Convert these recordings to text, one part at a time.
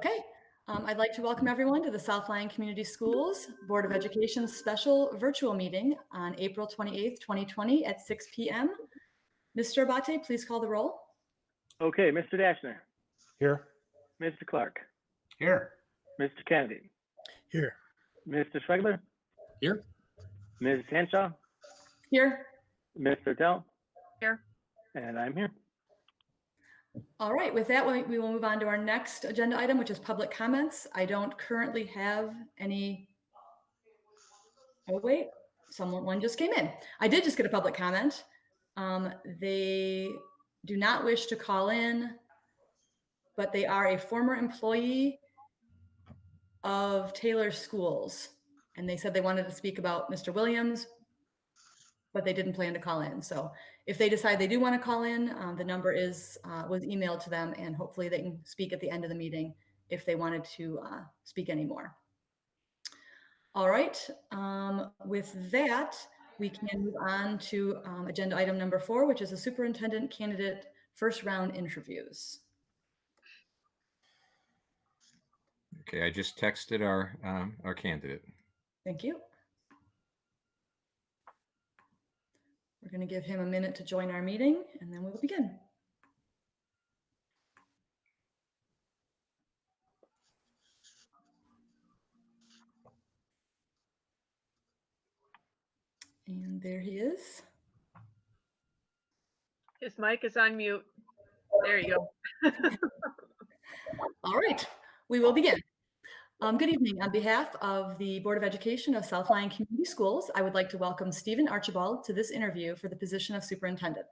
Okay, I'd like to welcome everyone to the South Lyon Community Schools Board of Education special virtual meeting on April 28th, 2020 at 6 p.m. Mr. Abate, please call the roll. Okay, Mr. Dashner. Here. Mr. Clark. Here. Mr. Kennedy. Here. Mr. Schwegler. Here. Ms. Henshaw. Here. Mr. Tell. Here. And I'm here. All right, with that, we will move on to our next agenda item, which is public comments. I don't currently have any. Oh, wait, one just came in. I did just get a public comment. They do not wish to call in, but they are a former employee of Taylor Schools. And they said they wanted to speak about Mr. Williams, but they didn't plan to call in. So if they decide they do want to call in, the number was emailed to them, and hopefully they can speak at the end of the meeting if they wanted to speak anymore. All right, with that, we can move on to agenda item number 4, which is the superintendent candidate first round interviews. Okay, I just texted our candidate. Thank you. We're going to give him a minute to join our meeting, and then we will begin. And there he is. His mic is on mute. There you go. All right, we will begin. Good evening. On behalf of the Board of Education of South Lyon Community Schools, I would like to welcome Stephen Archibald to this interview for the position of superintendent.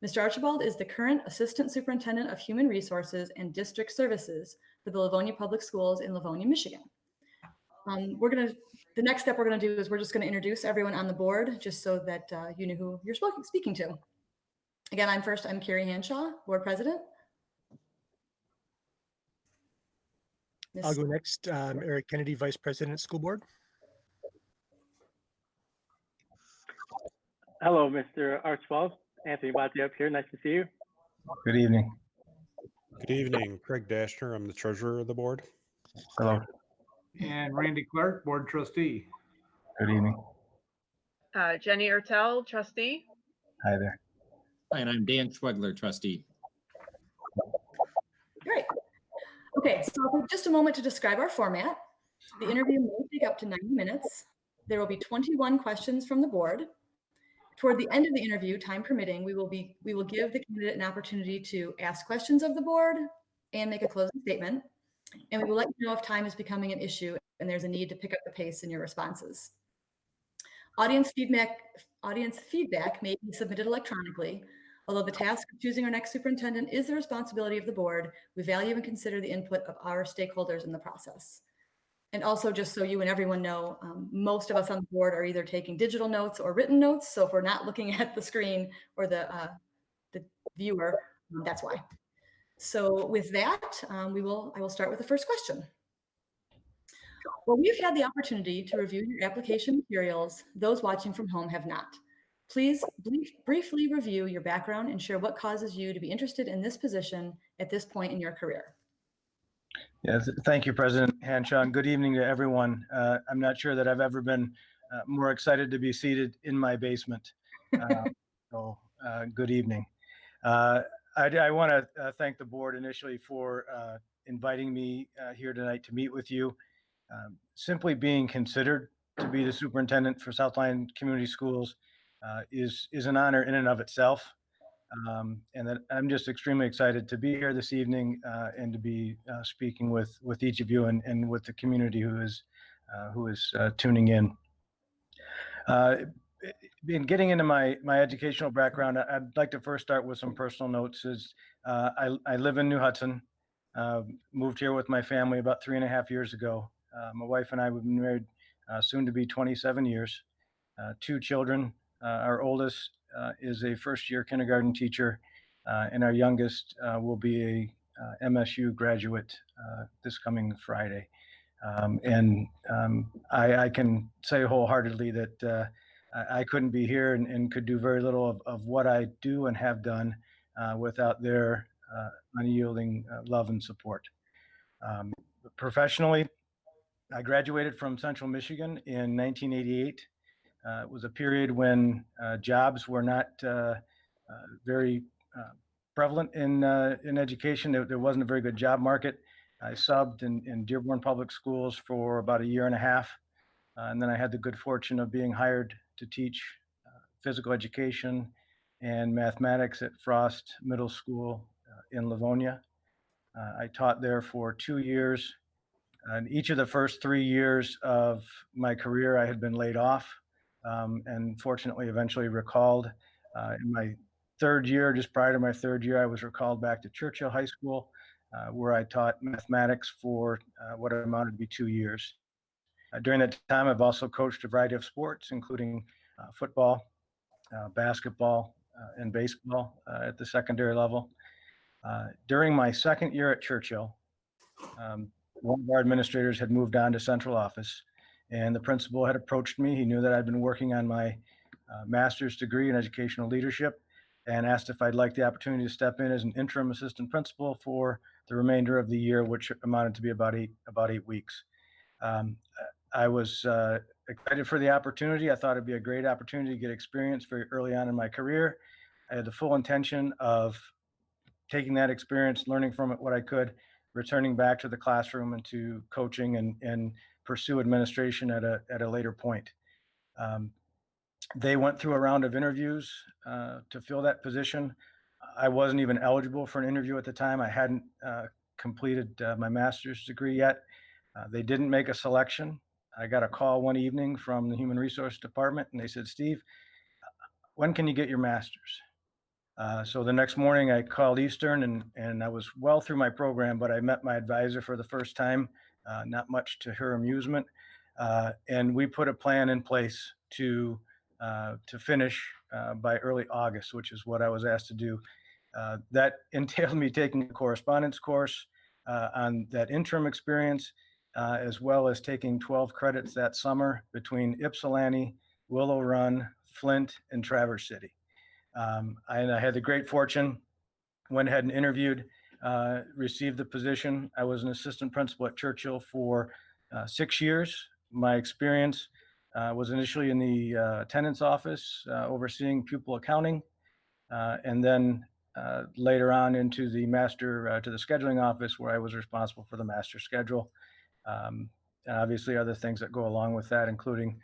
Mr. Archibald is the current Assistant Superintendent of Human Resources and District Services for the Livonia Public Schools in Livonia, Michigan. The next step we're going to do is we're just going to introduce everyone on the board, just so that you know who you're speaking to. Again, I'm Carrie Hanshaw, Board President. I'll go next. Eric Kennedy, Vice President, School Board. Hello, Mr. Archibald. Anthony Abate up here. Nice to see you. Good evening. Good evening. Craig Dashner. I'm the treasurer of the board. Hello. And Randy Clark, board trustee. Good evening. Jenny Ertel, trustee. Hi there. Hi, and I'm Dan Schwegler, trustee. Great. Okay, so for just a moment to describe our format. The interview may take up to 90 minutes. There will be 21 questions from the board. Toward the end of the interview, time permitting, we will give the candidate an opportunity to ask questions of the board and make a closing statement. And we will let you know if time is becoming an issue and there's a need to pick up the pace in your responses. Audience feedback may be submitted electronically. Although the task of choosing our next superintendent is the responsibility of the board, we value and consider the input of our stakeholders in the process. And also, just so you and everyone know, most of us on the board are either taking digital notes or written notes. So if we're not looking at the screen or the viewer, that's why. So with that, I will start with the first question. Well, we've had the opportunity to review your application materials. Those watching from home have not. Please briefly review your background and share what causes you to be interested in this position at this point in your career. Yes, thank you, President Hanshaw. Good evening to everyone. I'm not sure that I've ever been more excited to be seated in my basement. So good evening. I want to thank the board initially for inviting me here tonight to meet with you. Simply being considered to be the superintendent for South Lyon Community Schools is an honor in and of itself. And that I'm just extremely excited to be here this evening and to be speaking with each of you and with the community who is tuning in. In getting into my educational background, I'd like to first start with some personal notes. I live in New Hudson, moved here with my family about 3.5 years ago. My wife and I have been married soon to be 27 years, 2 children. Our oldest is a first-year kindergarten teacher, and our youngest will be a MSU graduate this coming Friday. I can say wholeheartedly that I couldn't be here and could do very little of what I do and have done without their unyielding love and support. Professionally, I graduated from Central Michigan in 1988. It was a period when jobs were not very prevalent in education. There wasn't a very good job market. I subbed in Dearborn Public Schools for about a year and a half. And then I had the good fortune of being hired to teach physical education and mathematics at Frost Middle School in Livonia. I taught there for 2 years. And each of the first 3 years of my career, I had been laid off, and fortunately, eventually recalled. In my third year, just prior to my third year, I was recalled back to Churchill High School, where I taught mathematics for what amounted to be 2 years. During that time, I've also coached a variety of sports, including football, basketball, and baseball at the secondary level. During my second year at Churchill, one of our administrators had moved on to central office, and the principal had approached me. He knew that I'd been working on my master's degree in educational leadership and asked if I'd like the opportunity to step in as an interim assistant principal for the remainder of the year, which amounted to be about eight weeks. I was excited for the opportunity. I thought it'd be a great opportunity to get experience very early on in my career. I had the full intention of taking that experience, learning from it what I could, returning back to the classroom and to coaching and pursue administration at a later point. They went through a round of interviews to fill that position. I wasn't even eligible for an interview at the time. I hadn't completed my master's degree yet. They didn't make a selection. I got a call one evening from the Human Resource Department, and they said, "Steve, when can you get your master's?" So the next morning I called Eastern and I was well through my program, but I met my advisor for the first time, not much to her amusement. And we put a plan in place to finish by early August, which is what I was asked to do. That entailed me taking a correspondence course on that interim experience, as well as taking 12 credits that summer between Ypsilanti, Willow Run, Flint, and Traverse City. And I had the great fortune, went ahead and interviewed, received the position. I was an assistant principal at Churchill for 6 years. My experience was initially in the attendance office, overseeing pupil accounting, and then later on into the to the scheduling office, where I was responsible for the master schedule. And obviously other things that go along with that, including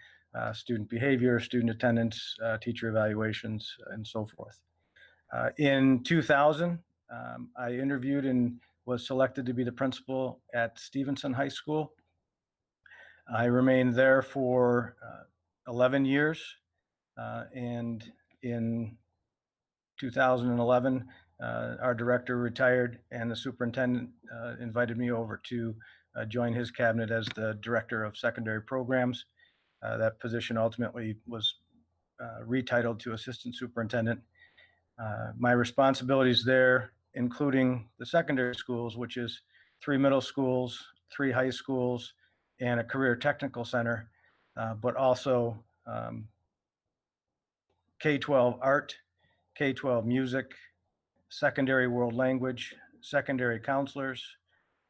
student behavior, student attendance, teacher evaluations, and so forth. In 2000, I interviewed and was selected to be the principal at Stevenson High School. I remained there for 11 years, and in 2011, our director retired, and the superintendent invited me over to join his cabinet as the director of secondary programs. That position ultimately was retitled to assistant superintendent. My responsibilities there, including the secondary schools, which is 3 middle schools, 3 high schools, and a career technical center, but also K-12 art, K-12 music, secondary world language, secondary counselors,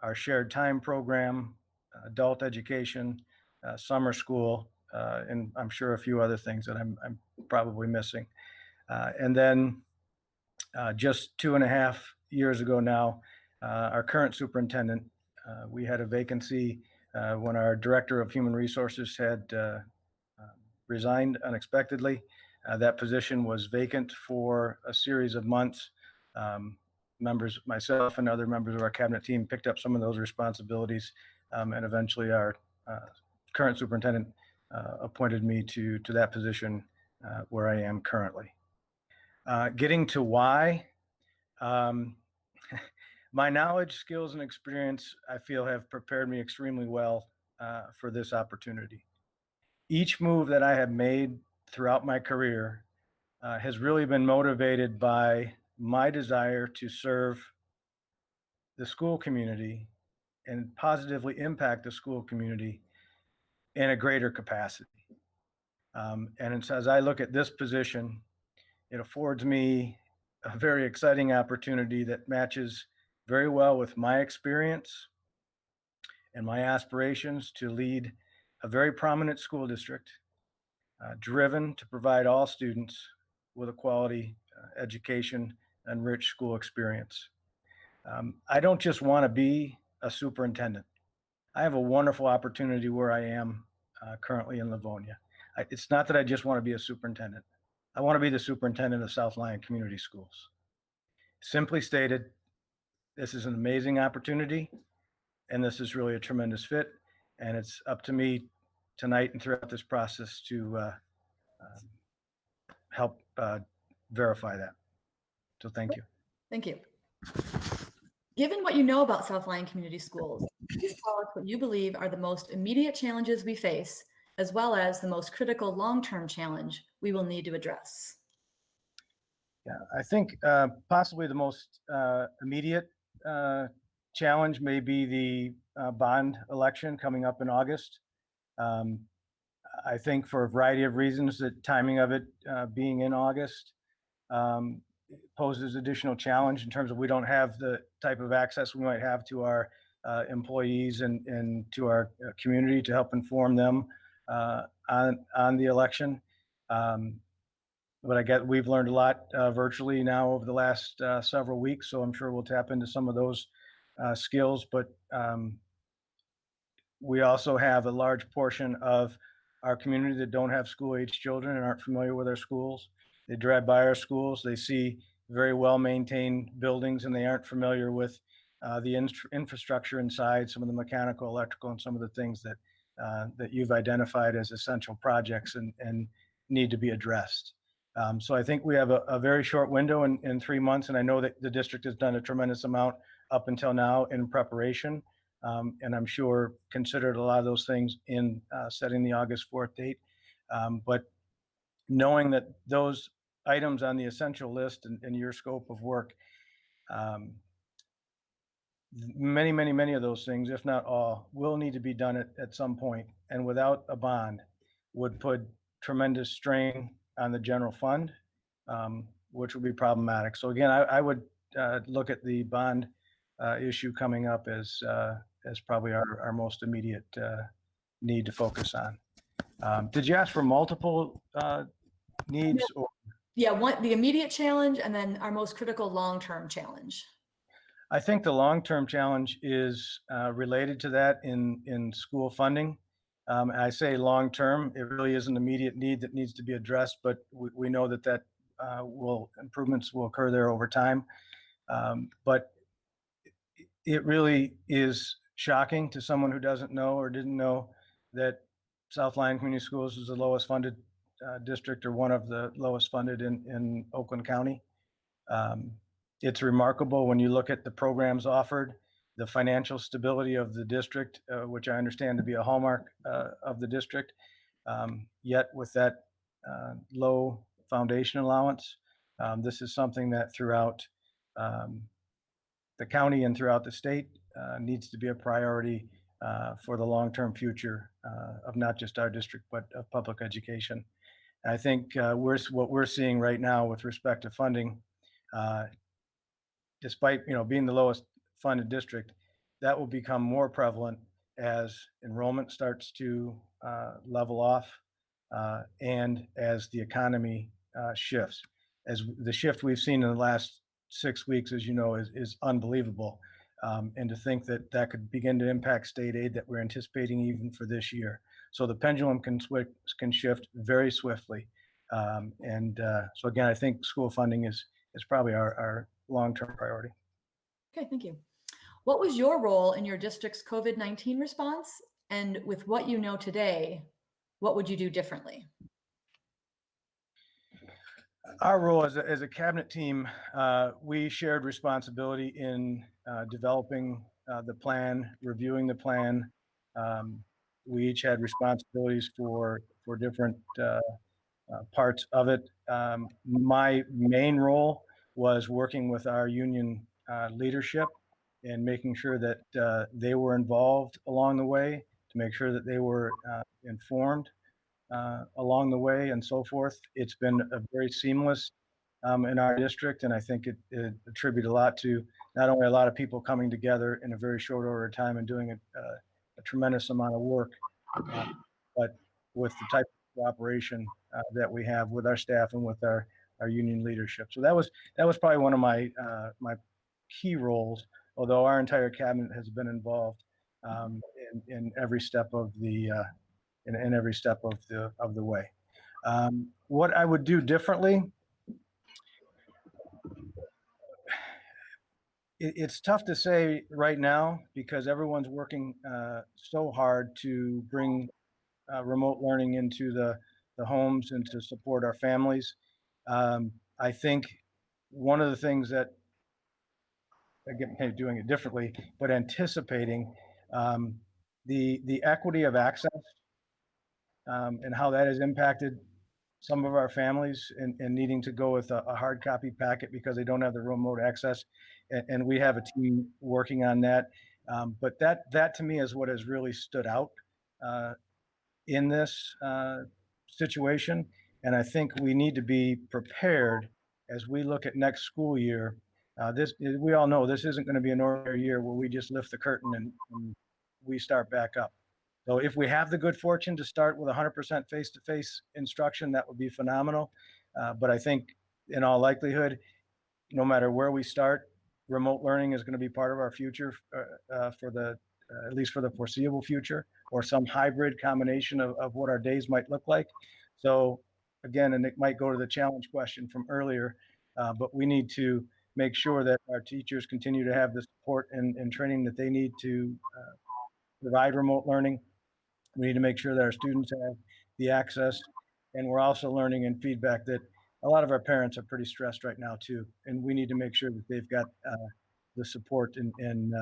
our shared time program, adult education, summer school, and I'm sure a few other things that I'm probably missing. And then just 2.5 years ago now, our current superintendent, we had a vacancy when our director of human resources had resigned unexpectedly. That position was vacant for a series of months. Myself and other members of our cabinet team picked up some of those responsibilities, and eventually our current superintendent appointed me to that position where I am currently. Getting to why, my knowledge, skills, and experience, I feel, have prepared me extremely well for this opportunity. Each move that I have made throughout my career has really been motivated by my desire to serve the school community and positively impact the school community in a greater capacity. And as I look at this position, it affords me a very exciting opportunity that matches very well with my experience and my aspirations to lead a very prominent school district, driven to provide all students with a quality education and rich school experience. I don't just want to be a superintendent. I have a wonderful opportunity where I am currently in Livonia. It's not that I just want to be a superintendent. I want to be the superintendent of South Lyon Community Schools. Simply stated, this is an amazing opportunity, and this is really a tremendous fit. And it's up to me tonight and throughout this process to help verify that. So thank you. Thank you. Given what you know about South Lyon Community Schools, please tell us what you believe are the most immediate challenges we face, as well as the most critical long-term challenge we will need to address. Yeah, I think possibly the most immediate challenge may be the bond election coming up in August. I think for a variety of reasons, the timing of it being in August poses additional challenge in terms of we don't have the type of access we might have to our employees and to our community to help inform them on the election. But I get we've learned a lot virtually now over the last several weeks, so I'm sure we'll tap into some of those skills. But we also have a large portion of our community that don't have school-age children and aren't familiar with our schools. They drive by our schools, they see very well-maintained buildings, and they aren't familiar with the infrastructure inside, some of the mechanical, electrical, and some of the things that that you've identified as essential projects and need to be addressed. So I think we have a very short window in 3 months, and I know that the district has done a tremendous amount up until now in preparation, and I'm sure considered a lot of those things in setting the August 4th date. But knowing that those items on the essential list and your scope of work, many of those things, if not all, will need to be done at some point, and without a bond would put tremendous strain on the general fund, which would be problematic. So again, I would look at the bond issue coming up as probably our most immediate need to focus on. Did you ask for multiple needs? Or? Yeah, the immediate challenge and then our most critical long-term challenge. I think the long-term challenge is related to that in school funding. I say long-term, it really is an immediate need that needs to be addressed, but we know that improvements will occur there over time. But it really is shocking to someone who doesn't know or didn't know that South Lyon Community Schools is the lowest funded district, or one of the lowest funded in Oakland County. It's remarkable when you look at the programs offered, the financial stability of the district, which I understand to be a hallmark of the district. Yet with that low foundation allowance, this is something that throughout the county and throughout the state needs to be a priority for the long-term future of not just our district, but of public education. I think what we're seeing right now with respect to funding, despite being the lowest funded district, that will become more prevalent as enrollment starts to level off and as the economy shifts. As the shift we've seen in the last 6 weeks, as you know, is unbelievable. And to think that could begin to impact state aid that we're anticipating even for this year. So the pendulum can shift very swiftly. So again, I think school funding is probably our long-term priority. Okay, thank you. What was your role in your district's COVID-19 response? And with what you know today, what would you do differently? Our role as a cabinet team, we shared responsibility in developing the plan, reviewing the plan. We each had responsibilities for different parts of it. My main role was working with our union leadership and making sure that they were involved along the way, to make sure that they were informed along the way and so forth. It's been a very seamless in our district, and I think it attributes a lot to not only a lot of people coming together in a very short order of time and doing a tremendous amount of work, but with the type of cooperation that we have with our staff and with our union leadership. So that was probably one of my my key roles, although our entire cabinet has been involved in every step of the in every step of the way. What I would do differently, it's tough to say right now because everyone's working so hard to bring remote learning into the homes and to support our families. I think one of the things that, again, kind of doing it differently, but anticipating the equity of access and how that has impacted some of our families and needing to go with a hard copy packet because they don't have the remote access. And we have a team working on that. But that to me is what has really stood out in this situation. And I think we need to be prepared as we look at next school year. We all know this isn't going to be an ordinary year where we just lift the curtain and we start back up. So if we have the good fortune to start with 100% face-to-face instruction, that would be phenomenal. But I think in all likelihood, no matter where we start, remote learning is going to be part of our future for the at least for the foreseeable future, or some hybrid combination of what our days might look like. So again, and it might go to the challenge question from earlier, but we need to make sure that our teachers continue to have the support and training that they need to provide remote learning. We need to make sure that our students have the access, and we're also learning and feedback that a lot of our parents are pretty stressed right now too, and we need to make sure that they've got the support and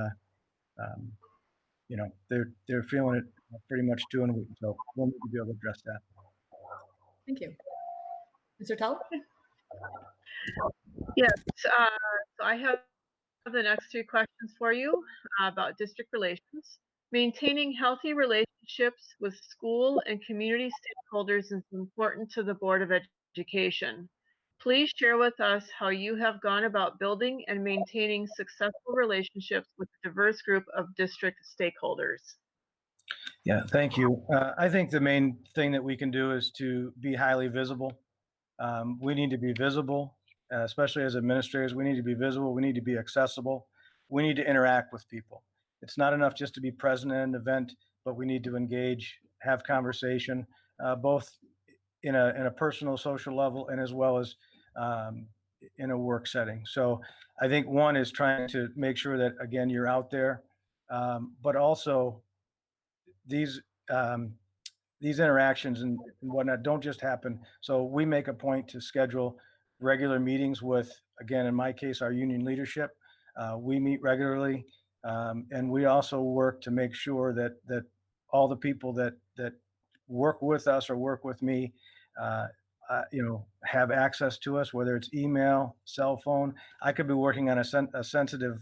you know, they're feeling it pretty much 2 in a week. So we'll need to be able to address that. Thank you. Mr. Tell? Yes, so I have the next 2 questions for you about district relations. Maintaining healthy relationships with school and community stakeholders is important to the Board of Education. Please share with us how you have gone about building and maintaining successful relationships with a diverse group of district stakeholders. Yeah, thank you. I think the main thing that we can do is to be highly visible. We need to be visible, especially as administrators. We need to be visible. We need to be accessible. We need to interact with people. It's not enough just to be present at an event, but we need to engage, have conversation, both in a personal, social level, and as well as in a work setting. So I think one is trying to make sure that, again, you're out there, but also these interactions and whatnot don't just happen. So we make a point to schedule regular meetings with, again, in my case, our union leadership. We meet regularly, and we also work to make sure that all the people that work with us or work with me, have access to us, whether it's email, cell phone. I could be working on a sensitive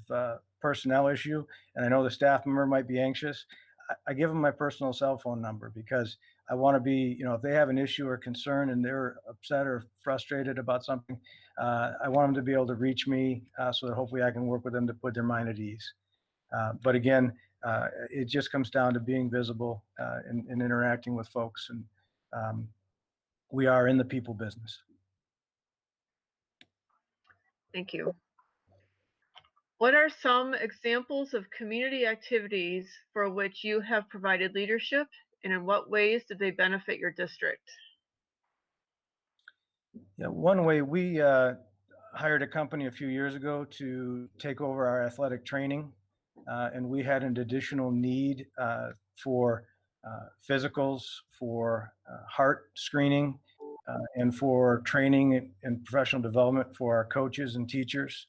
personnel issue, and I know the staff member might be anxious. I give them my personal cell phone number because I want to be, if they have an issue or concern and they're upset or frustrated about something, I want them to be able to reach me so that hopefully I can work with them to put their mind at ease. But again, it just comes down to being visible and interacting with folks. And we are in the people business. Thank you. What are some examples of community activities for which you have provided leadership, and in what ways did they benefit your district? Yeah, one way we hired a company a few years ago to take over our athletic training, and we had an additional need for physicals, for heart screening, and for training and professional development for our coaches and teachers.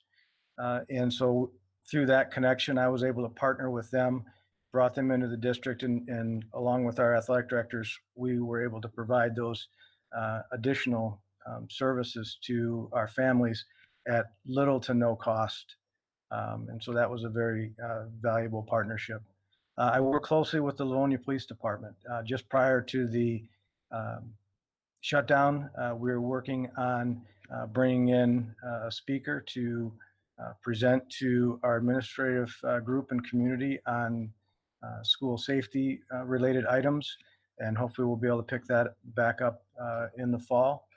And so through that connection, I was able to partner with them, brought them into the district, and along with our athletic directors, we were able to provide those additional services to our families at little to no cost. And so that was a very valuable partnership. I work closely with the Livonia Police Department. Just prior to the shutdown, we were working on bringing in a speaker to present to our administrative group and community on school safety related items, and hopefully we'll be able to pick that back up in the fall.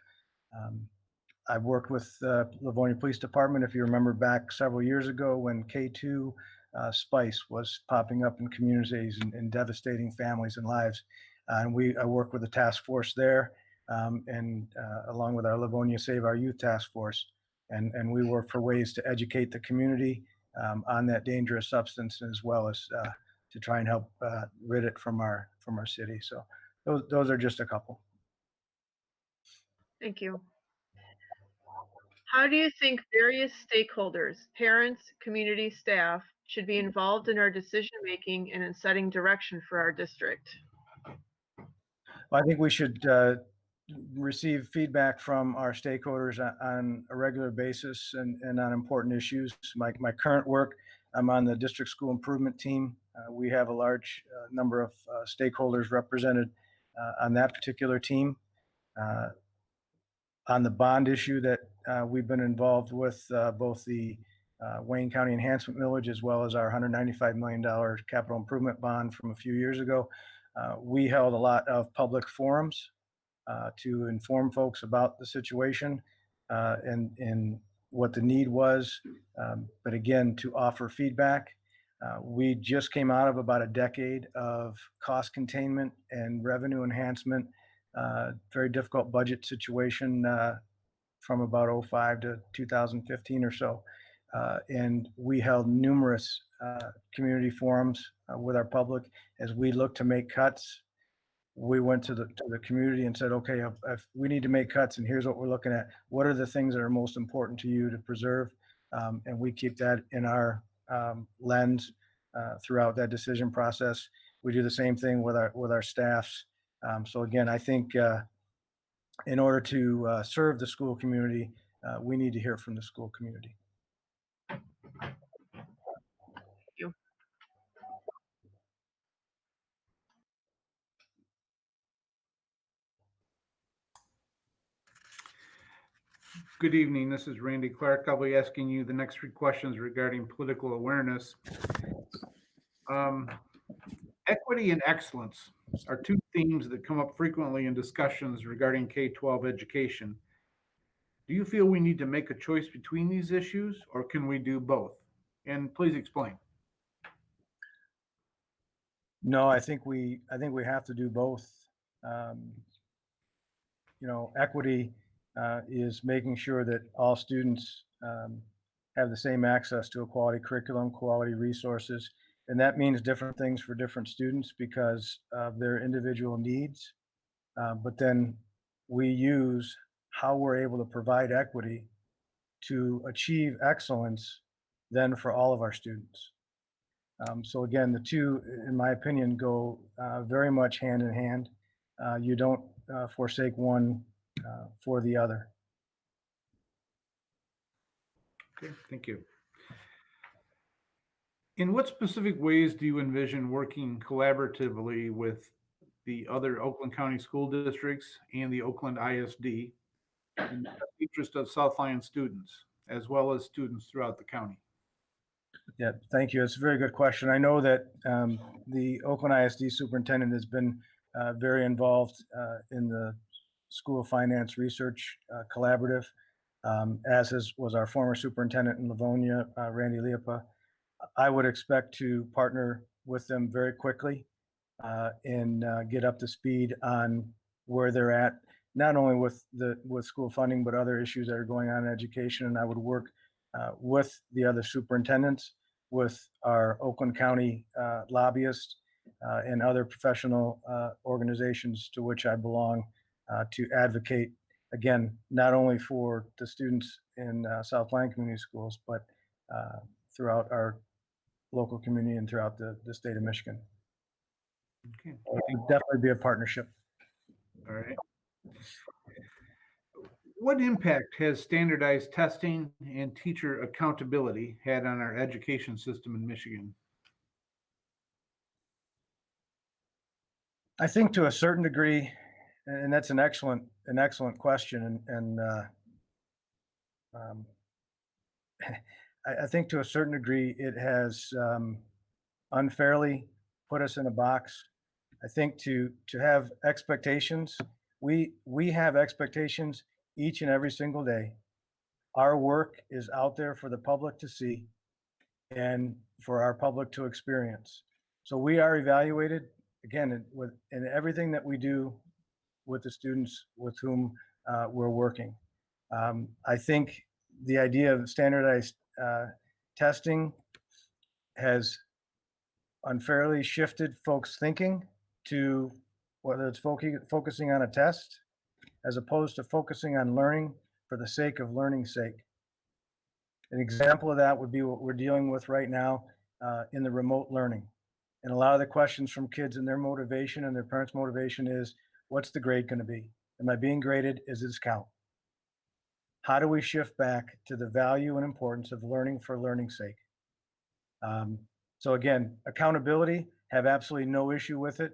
I've worked with Livonia Police Department, if you remember back several years ago when K2 spice was popping up in communities and devastating families and lives. And I work with the task force there, and along with our Livonia Save Our Youth task force. And we work for ways to educate the community on that dangerous substance, as well as to try and help rid it from our city. So those are just a couple. Thank you. How do you think various stakeholders, parents, community, staff, should be involved in our decision-making and in setting direction for our district? Well, I think we should receive feedback from our stakeholders on a regular basis and on important issues. My current work, I'm on the district school improvement team. We have a large number of stakeholders represented on that particular team. On the bond issue that we've been involved with, both the Wayne County Enhancement Millage as well as our $195 million capital improvement bond from a few years ago. We held a lot of public forums to inform folks about the situation and what the need was, but again, to offer feedback. We just came out of about a decade of cost containment and revenue enhancement, very difficult budget situation from about 05 to 2015 or so. And we held numerous community forums with our public as we looked to make cuts. We went to the community and said, okay, if we need to make cuts and here's what we're looking at, what are the things that are most important to you to preserve? And we keep that in our lens throughout that decision process. We do the same thing with our staffs. So again, I think in order to serve the school community, we need to hear from the school community. Good evening. This is Randy Clark. I'll be asking you the next 3 questions regarding political awareness. Equity and excellence are 2 themes that come up frequently in discussions regarding K-12 education. Do you feel we need to make a choice between these issues, or can we do both? And please explain. No, I think we have to do both. Equity is making sure that all students have the same access to a quality curriculum, quality resources, and that means different things for different students because of their individual needs. But then we use how we're able to provide equity to achieve excellence then for all of our students. So again, the two, in my opinion, go very much hand in hand. You don't forsake one for the other. Okay, thank you. In what specific ways do you envision working collaboratively with the other Oakland County school districts and the Oakland ISD in the best interest of South Lyon students, as well as students throughout the county? Yeah, thank you. It's a very good question. I know that the Oakland ISD superintendent has been very involved in the School Finance Research Collaborative, as was our former superintendent in Livonia, Randy Liepa. I would expect to partner with them very quickly and get up to speed on where they're at, not only with school funding, but other issues that are going on in education. And I would work with the other superintendents, with our Oakland County lobbyists and other professional organizations to which I belong to advocate, again, not only for the students in South Lyon Community Schools, but throughout our local community and throughout the state of Michigan. Okay. It would definitely be a partnership. All right. What impact has standardized testing and teacher accountability had on our education system in Michigan? I think to a certain degree, and that's an excellent question, and I think to a certain degree it has unfairly put us in a box. I think to have expectations, we have expectations each and every single day. Our work is out there for the public to see and for our public to experience. So we are evaluated again in everything that we do with the students with whom we're working. I think the idea of standardized testing has unfairly shifted folks' thinking to whether it's focusing on a test as opposed to focusing on learning for the sake of learning's sake. An example of that would be what we're dealing with right now in the remote learning. And a lot of the questions from kids and their motivation and their parents' motivation is, what's the grade going to be? Am I being graded? Is this count? How do we shift back to the value and importance of learning for learning's sake? So again, accountability, have absolutely no issue with it.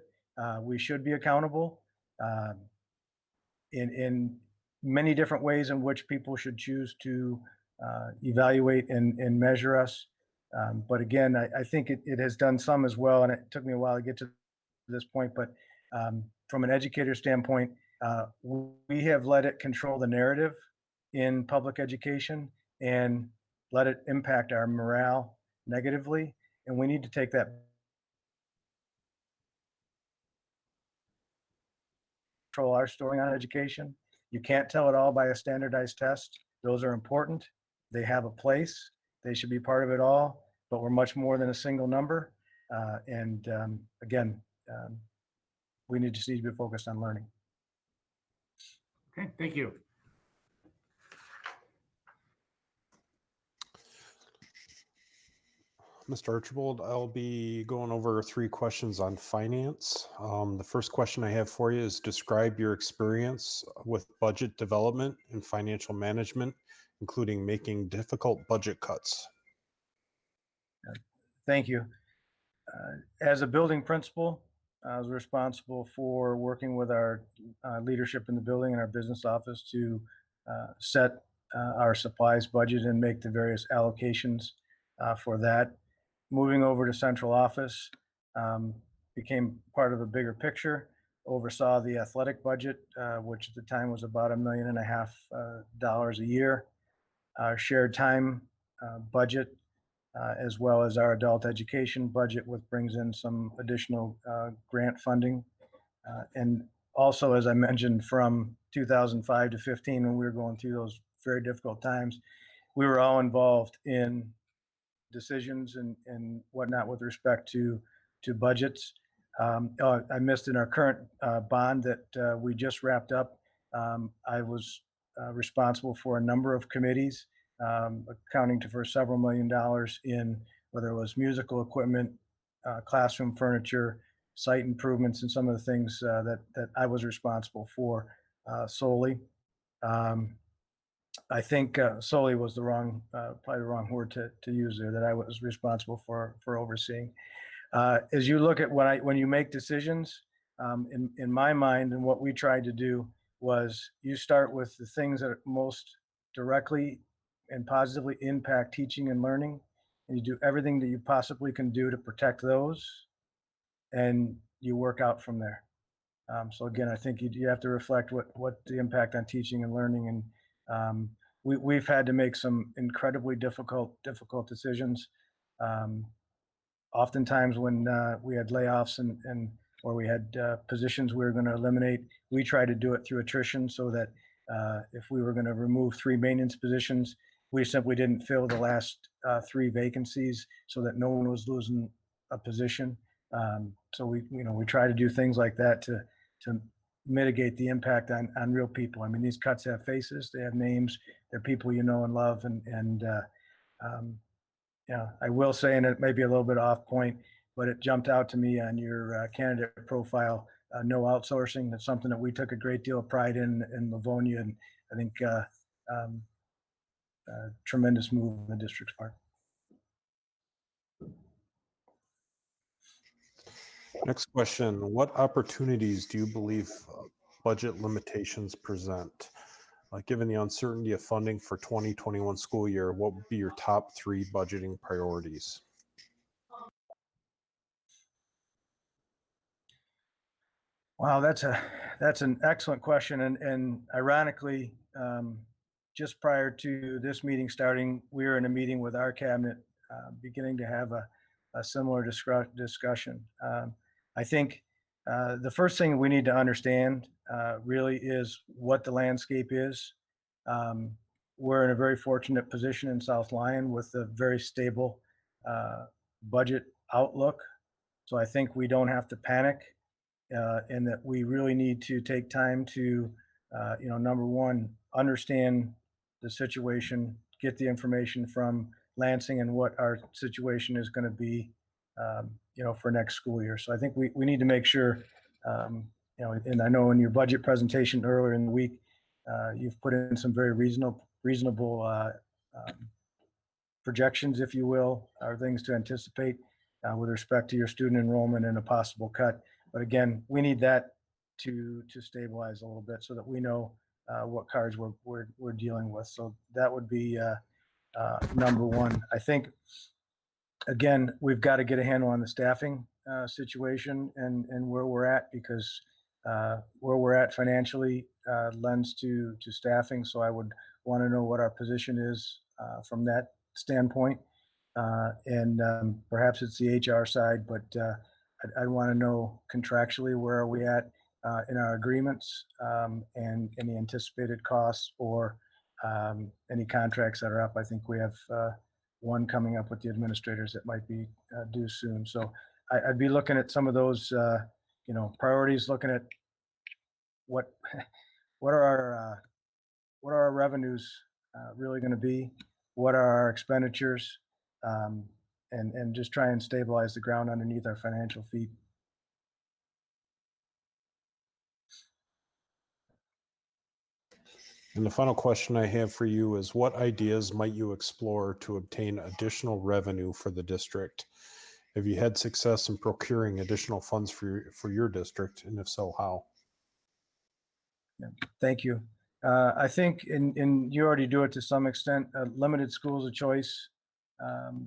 We should be accountable in many different ways in which people should choose to evaluate and measure us. But again, I think it has done some as well, and it took me a while to get to this point, but from an educator standpoint, we have let it control the narrative in public education and let it impact our morale negatively. And we need to take that control our story on education. You can't tell it all by a standardized test. Those are important. They have a place. They should be part of it all, but we're much more than a single number. Again, we need to be focused on learning. Okay, thank you. Mr. Archibald, I'll be going over 3 questions on finance. The first question I have for you is describe your experience with budget development and financial management, including making difficult budget cuts. Thank you. As a building principal, I was responsible for working with our leadership in the building and our business office to set our supplies budget and make the various allocations for that. Moving over to central office, became part of a bigger picture, oversaw the athletic budget, which at the time was about $1.5 million a year, our shared time budget, as well as our adult education budget, which brings in some additional grant funding. And also, as I mentioned, from 2005 to 15, when we were going through those very difficult times, we were all involved in decisions and whatnot with respect to budgets. I missed in our current bond that we just wrapped up. I was responsible for a number of committees, accounting for several $1 million in whether it was musical equipment, classroom furniture, site improvements, and some of the things that I was responsible for solely. I think solely was the wrong, probably the wrong word to use there, that I was responsible for overseeing. As you look at when you make decisions, in my mind, and what we tried to do was you start with the things that most directly and positively impact teaching and learning, and you do everything that you possibly can do to protect those, and you work out from there. So again, I think you have to reflect what the impact on teaching and learning, and we've had to make some incredibly difficult decisions. Oftentimes when we had layoffs and or we had positions we were going to eliminate, we tried to do it through attrition, so that if we were going to remove 3 maintenance positions, we simply didn't fill the last 3 vacancies, so that no one was losing a position. So we try to do things like that to mitigate the impact on real people. I mean, these cuts have faces, they have names, they're people you know and love, and I will say, and it may be a little bit off point, but it jumped out to me on your candidate profile, no outsourcing. That's something that we took a great deal of pride in Livonia, and I think tremendous move on the district's part. Next question, what opportunities do you believe budget limitations present? Given the uncertainty of funding for 2021 school year, what would be your top 3 budgeting priorities? Wow, that's an excellent question, and ironically, just prior to this meeting starting, we were in a meeting with our cabinet, beginning to have a similar discussion. I think the first thing we need to understand really is what the landscape is. Um, we're in a very fortunate position in South Lyon with a very stable budget outlook, so I think we don't have to panic. And that we really need to take time to, number one, understand the situation, get the information from Lansing and what our situation is going to be, for next school year. So I think we need to make sure, and I know in your budget presentation earlier in the week, you've put in some very reasonable projections, if you will, or things to anticipate with respect to your student enrollment and a possible cut. But again, we need that to stabilize a little bit so that we know what cards we're dealing with. So that would be number one. I think again, we've got to get a handle on the staffing situation and where we're at, because where we're at financially lends to staffing. So I would want to know what our position is from that standpoint. And perhaps it's the HR side, but I'd want to know contractually where are we at in our agreements and any anticipated costs or any contracts that are up. I think we have one coming up with the administrators that might be due soon. So I'd be looking at some of those, priorities, looking at what are our revenues really going to be, what are our expenditures, and just try and stabilize the ground underneath our financial feet. And the final question I have for you is, what ideas might you explore to obtain additional revenue for the district? Have you had success in procuring additional funds for your district? And if so, how? Yeah, thank you. I think, and you already do it to some extent, limited schools of choice,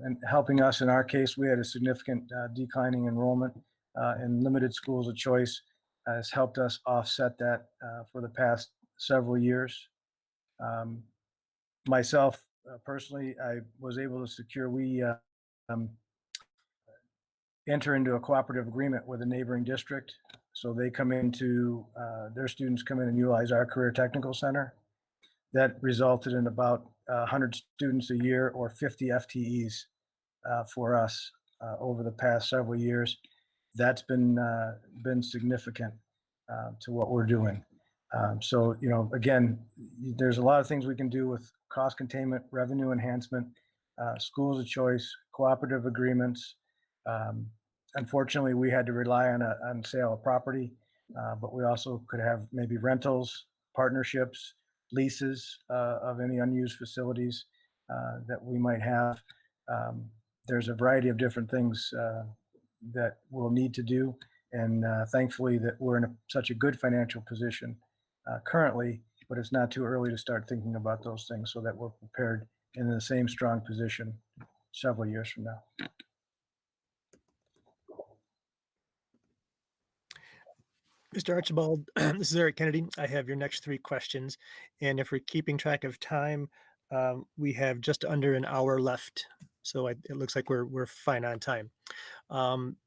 and helping us in our case, we had a significant declining enrollment, and limited schools of choice has helped us offset that for the past several years. Myself, personally, I was able to secure, we enter into a cooperative agreement with a neighboring district. So they come into, their students come in and utilize our Career Technical Center. That resulted in about 100 students a year or 50 FTEs for us over the past several years. That's been significant to what we're doing. So, again, there's a lot of things we can do with cost containment, revenue enhancement, schools of choice, cooperative agreements. Unfortunately, we had to rely on sale of property, but we also could have maybe rentals, partnerships, leases of any unused facilities that we might have. There's a variety of different things that we'll need to do. And thankfully that we're in such a good financial position currently, but it's not too early to start thinking about those things so that we're prepared in the same strong position several years from now. Mr. Archibald, this is Eric Kennedy. I have your next three questions. And if we're keeping track of time, we have just under an hour left. So it looks like we're fine on time.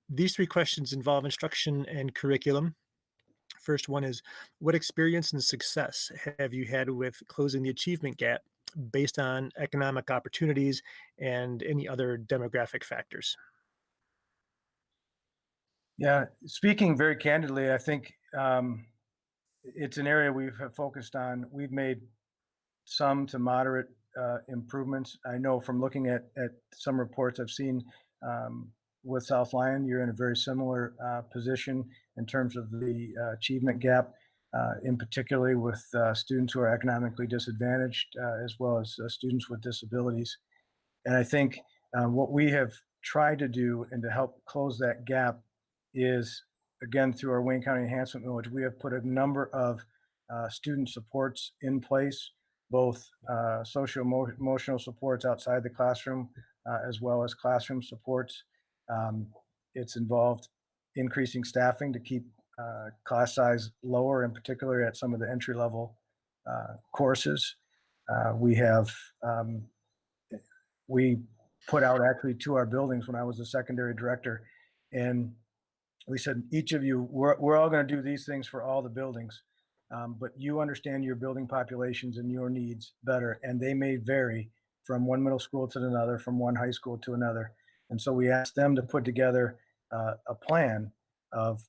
These three questions involve instruction and curriculum. First one is, what experience and success have you had with closing the achievement gap based on economic opportunities and any other demographic factors? Yeah, speaking very candidly, I think it's an area we've focused on. We've made some to moderate improvements. I know from looking at some reports I've seen with South Lyon, you're in a very similar position in terms of the achievement gap, in particularly with students who are economically disadvantaged, as well as students with disabilities. And I think what we have tried to do and to help close that gap is, again, through our Wayne County Enhancement Millage, we have put a number of student supports in place, both social-emotional supports outside the classroom, as well as classroom supports. It's involved increasing staffing to keep class size lower, in particular at some of the entry level courses. We put out actually to our buildings when I was the secondary director, and we said, each of you, we're all going to do these things for all the buildings, but you understand your building populations and your needs better, and they may vary from one middle school to another, from one high school to another. And so we asked them to put together a plan of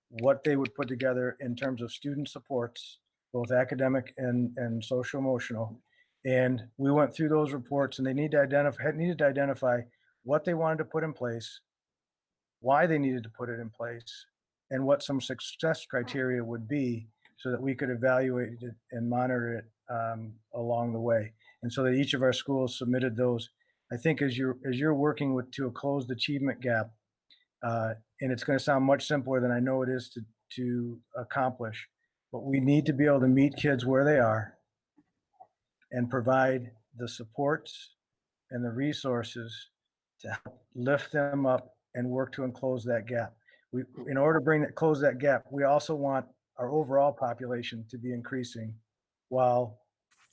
what they would put together in terms of student supports, both academic and social emotional. And we went through those reports, and they needed to identify what they wanted to put in place, why they needed to put it in place, and what some success criteria would be, so that we could evaluate it and monitor it along the way. And so that each of our schools submitted those. I think as you're working to a closed achievement gap, and it's going to sound much simpler than I know it is to accomplish, but we need to be able to meet kids where they are and provide the supports and the resources to help lift them up and work to close that gap. In order to close that gap, we also want our overall population to be increasing, while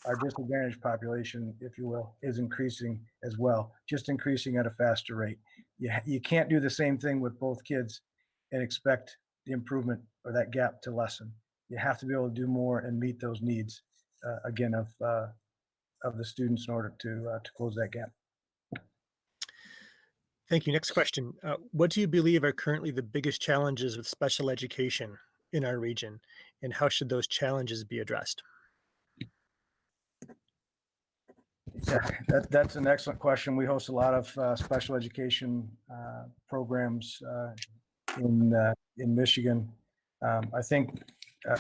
our disadvantaged population, if you will, is increasing as well, just increasing at a faster rate. You can't do the same thing with both kids and expect the improvement or that gap to lessen. You have to be able to do more and meet those needs, again, of the students in order to close that gap. Thank you. Next question. What do you believe are currently the biggest challenges with special education in our region, and how should those challenges be addressed? Yeah, that's an excellent question. We host a lot of special education programs in Michigan. I think,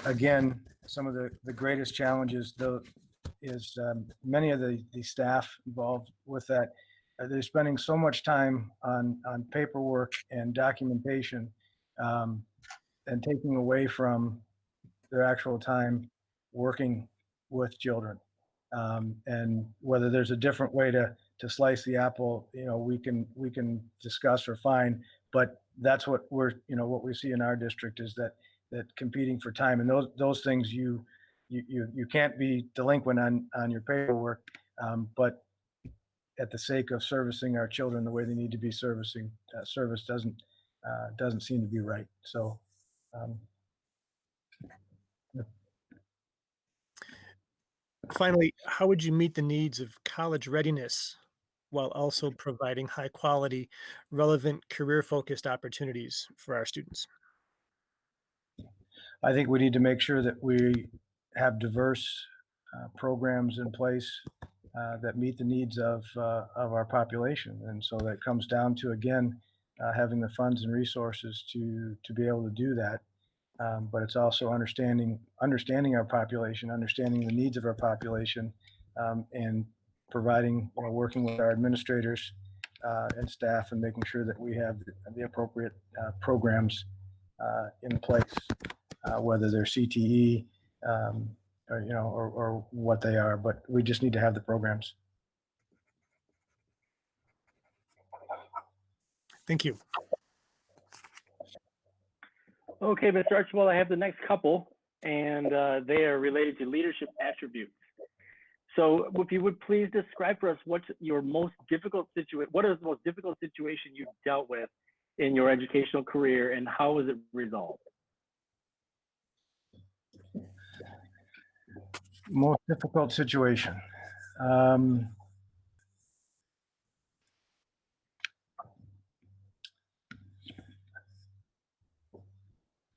again, some of the greatest challenges, though, is many of the staff involved with that. They're spending so much time on paperwork and documentation, and taking away from their actual time working with children. And whether there's a different way to slice the apple, we can discuss or find, but that's what what we see in our district is that competing for time, and those things you can't be delinquent on your paperwork, but at the sake of servicing our children the way they need to be serviced doesn't seem to be right. So. Finally, how would you meet the needs of college readiness while also providing high quality, relevant, career-focused opportunities for our students? I think we need to make sure that we have diverse programs in place that meet the needs of our population. And so that comes down to, again, having the funds and resources to be able to do that. But it's also understanding our population, understanding the needs of our population, and providing, working with our administrators and staff, and making sure that we have the appropriate programs in place, whether they're CTE or what they are. But we just need to have the programs. Thank you. Okay, Mr. Archibald, I have the next couple, and they are related to leadership attributes. So if you would please describe for us what is the most difficult situation you've dealt with in your educational career, and how was it resolved? Most difficult situation.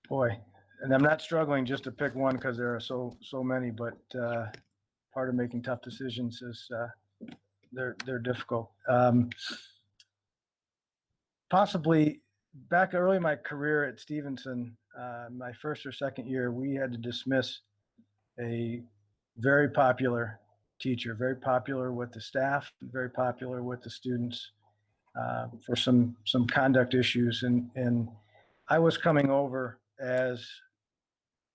Boy, and I'm not struggling just to pick one because there are so many, but part of making tough decisions is they're difficult. Possibly back early in my career at Stevenson, my first or second year, we had to dismiss a very popular teacher, very popular with the staff, very popular with the students, for some conduct issues. And I was coming over as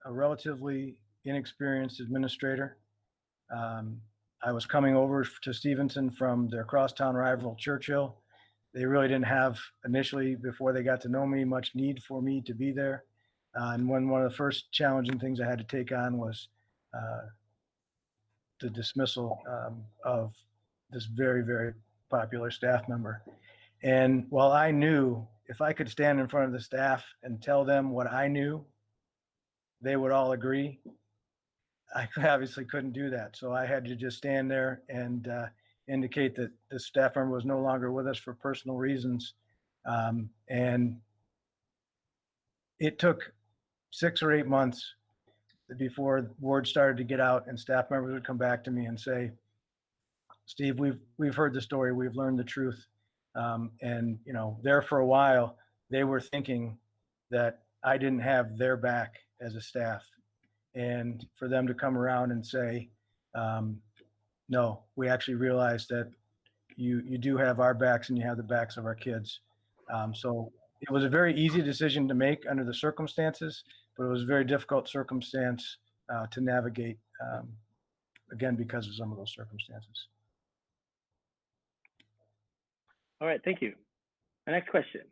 a relatively inexperienced administrator. I was coming over to Stevenson from their crosstown rival, Churchill. They really didn't have initially, before they got to know me, much need for me to be there. And one of the first challenging things I had to take on was the dismissal of this very, very popular staff member. And while I knew if I could stand in front of the staff and tell them what I knew, they would all agree, I obviously couldn't do that. So I had to just stand there and indicate that the staff member was no longer with us for personal reasons. And it took 6 or 8 months before word started to get out and staff members would come back to me and say, Steve, we've heard the story, we've learned the truth. And there for a while, they were thinking that I didn't have their back as a staff. And for them to come around and say, no, we actually realize that you do have our backs and you have the backs of our kids. So it was a very easy decision to make under the circumstances, but it was a very difficult circumstance to navigate, again, because of some of those circumstances. All right, thank you. My next question.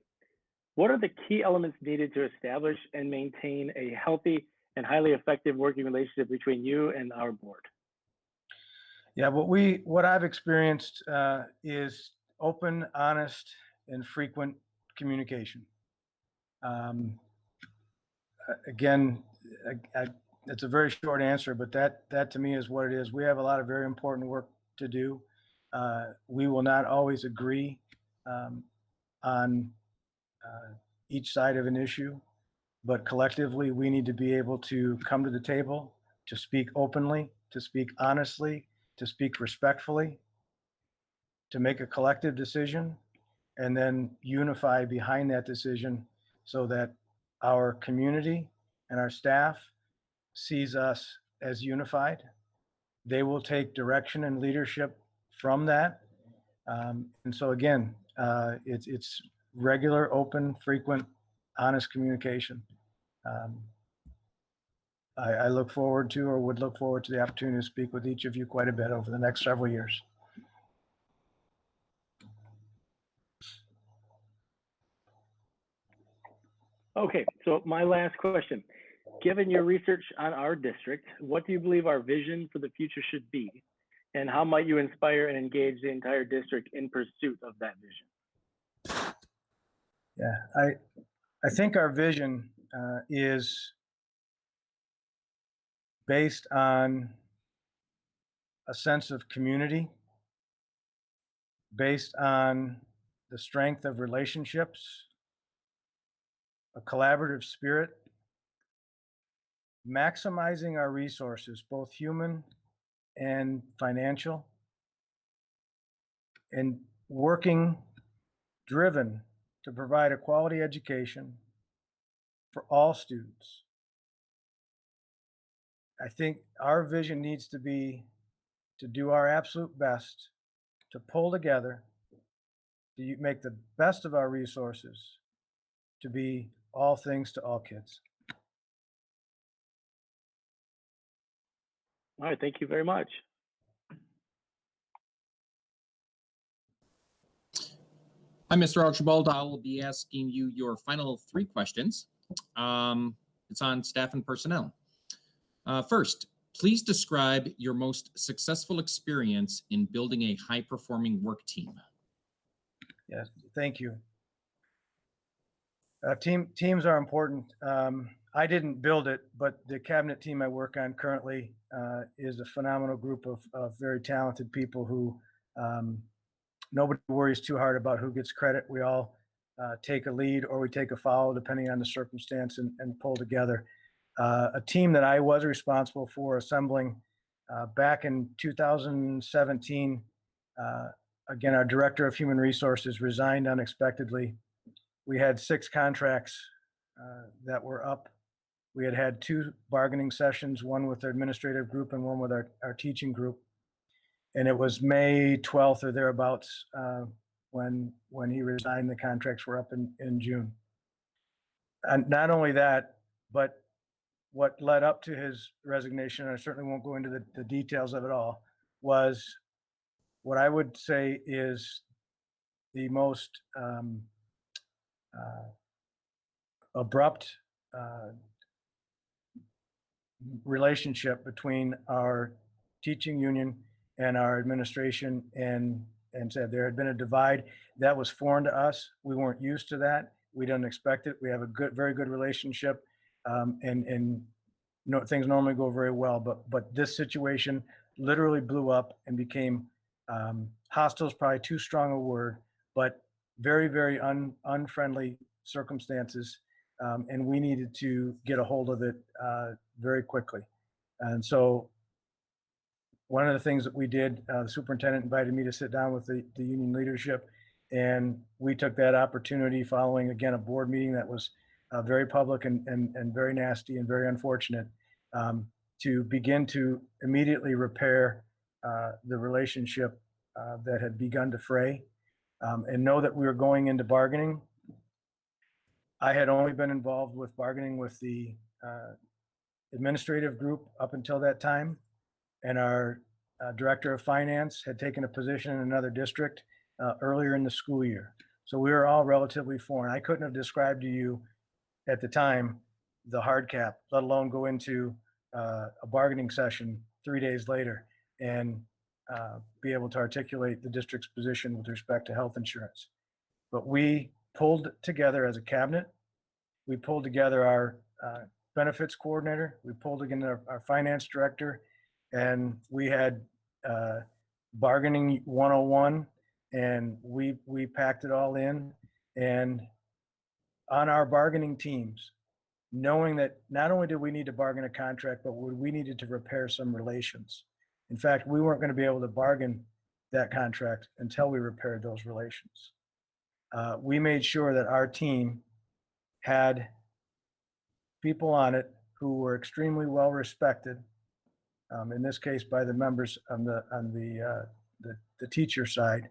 What are the key elements needed to establish and maintain a healthy and highly effective working relationship between you and our board? Yeah, what I've experienced is open, honest, and frequent communication. Again, it's a very short answer, but that to me is what it is. We have a lot of very important work to do. We will not always agree on each side of an issue, but collectively we need to be able to come to the table, to speak openly, to speak honestly, to speak respectfully, to make a collective decision, and then unify behind that decision so that our community and our staff sees us as unified. They will take direction and leadership from that. And so again, it's regular, open, frequent, honest communication. I look forward to, or would look forward to, the opportunity to speak with each of you quite a bit over the next several years. Okay, so my last question. Given your research on our district, what do you believe our vision for the future should be? And how might you inspire and engage the entire district in pursuit of that vision? Yeah, I think our vision is based on a sense of community, based on the strength of relationships, a collaborative spirit, maximizing our resources, both human and financial, and working driven to provide a quality education for all students. I think our vision needs to be to do our absolute best to pull together, to make the best of our resources, to be all things to all kids. All right, thank you very much. Hi, Mr. Archibald. I will be asking you your final 3 questions. It's on staff and personnel. First, please describe your most successful experience in building a high-performing work team. Yes, thank you. Teams are important. I didn't build it, but the cabinet team I work on currently is a phenomenal group of very talented people who nobody worries too hard about who gets credit. We all take a lead or we take a follow depending on the circumstance and pull together. A team that I was responsible for assembling back in 2017, again, our director of human resources resigned unexpectedly. We had 6 contracts that were up. We had 2 bargaining sessions, one with the administrative group and one with our teaching group. And it was May 12th or thereabouts when he resigned. The contracts were up in June. And not only that, but what led up to his resignation, and I certainly won't go into the details of it all, was what I would say is the most abrupt relationship between our teaching union and our administration, and said there had been a divide that was foreign to us. We weren't used to that. We didn't expect it. We have a very good relationship, and things normally go very well. But this situation literally blew up and became hostile is probably too strong a word, but very unfriendly circumstances, and we needed to get a hold of it very quickly. And so one of the things that we did, the superintendent invited me to sit down with the union leadership, and we took that opportunity following, again, a board meeting that was very public and very nasty and very unfortunate, to begin to immediately repair the relationship that had begun to fray, and know that we were going into bargaining. I had only been involved with bargaining with the administrative group up until that time, and our director of finance had taken a position in another district earlier in the school year. So we were all relatively foreign. I couldn't have described to you at the time the hard cap, let alone go into a bargaining session 3 days later and be able to articulate the district's position with respect to health insurance. But we pulled together as a cabinet. We pulled together our benefits coordinator. We pulled together our finance director, and we had bargaining 101, and we packed it all in. And on our bargaining teams, knowing that not only did we need to bargain a contract, but we needed to repair some relations. In fact, we weren't going to be able to bargain that contract until we repaired those relations. We made sure that our team had people on it who were extremely well respected, in this case by the members on the teacher side,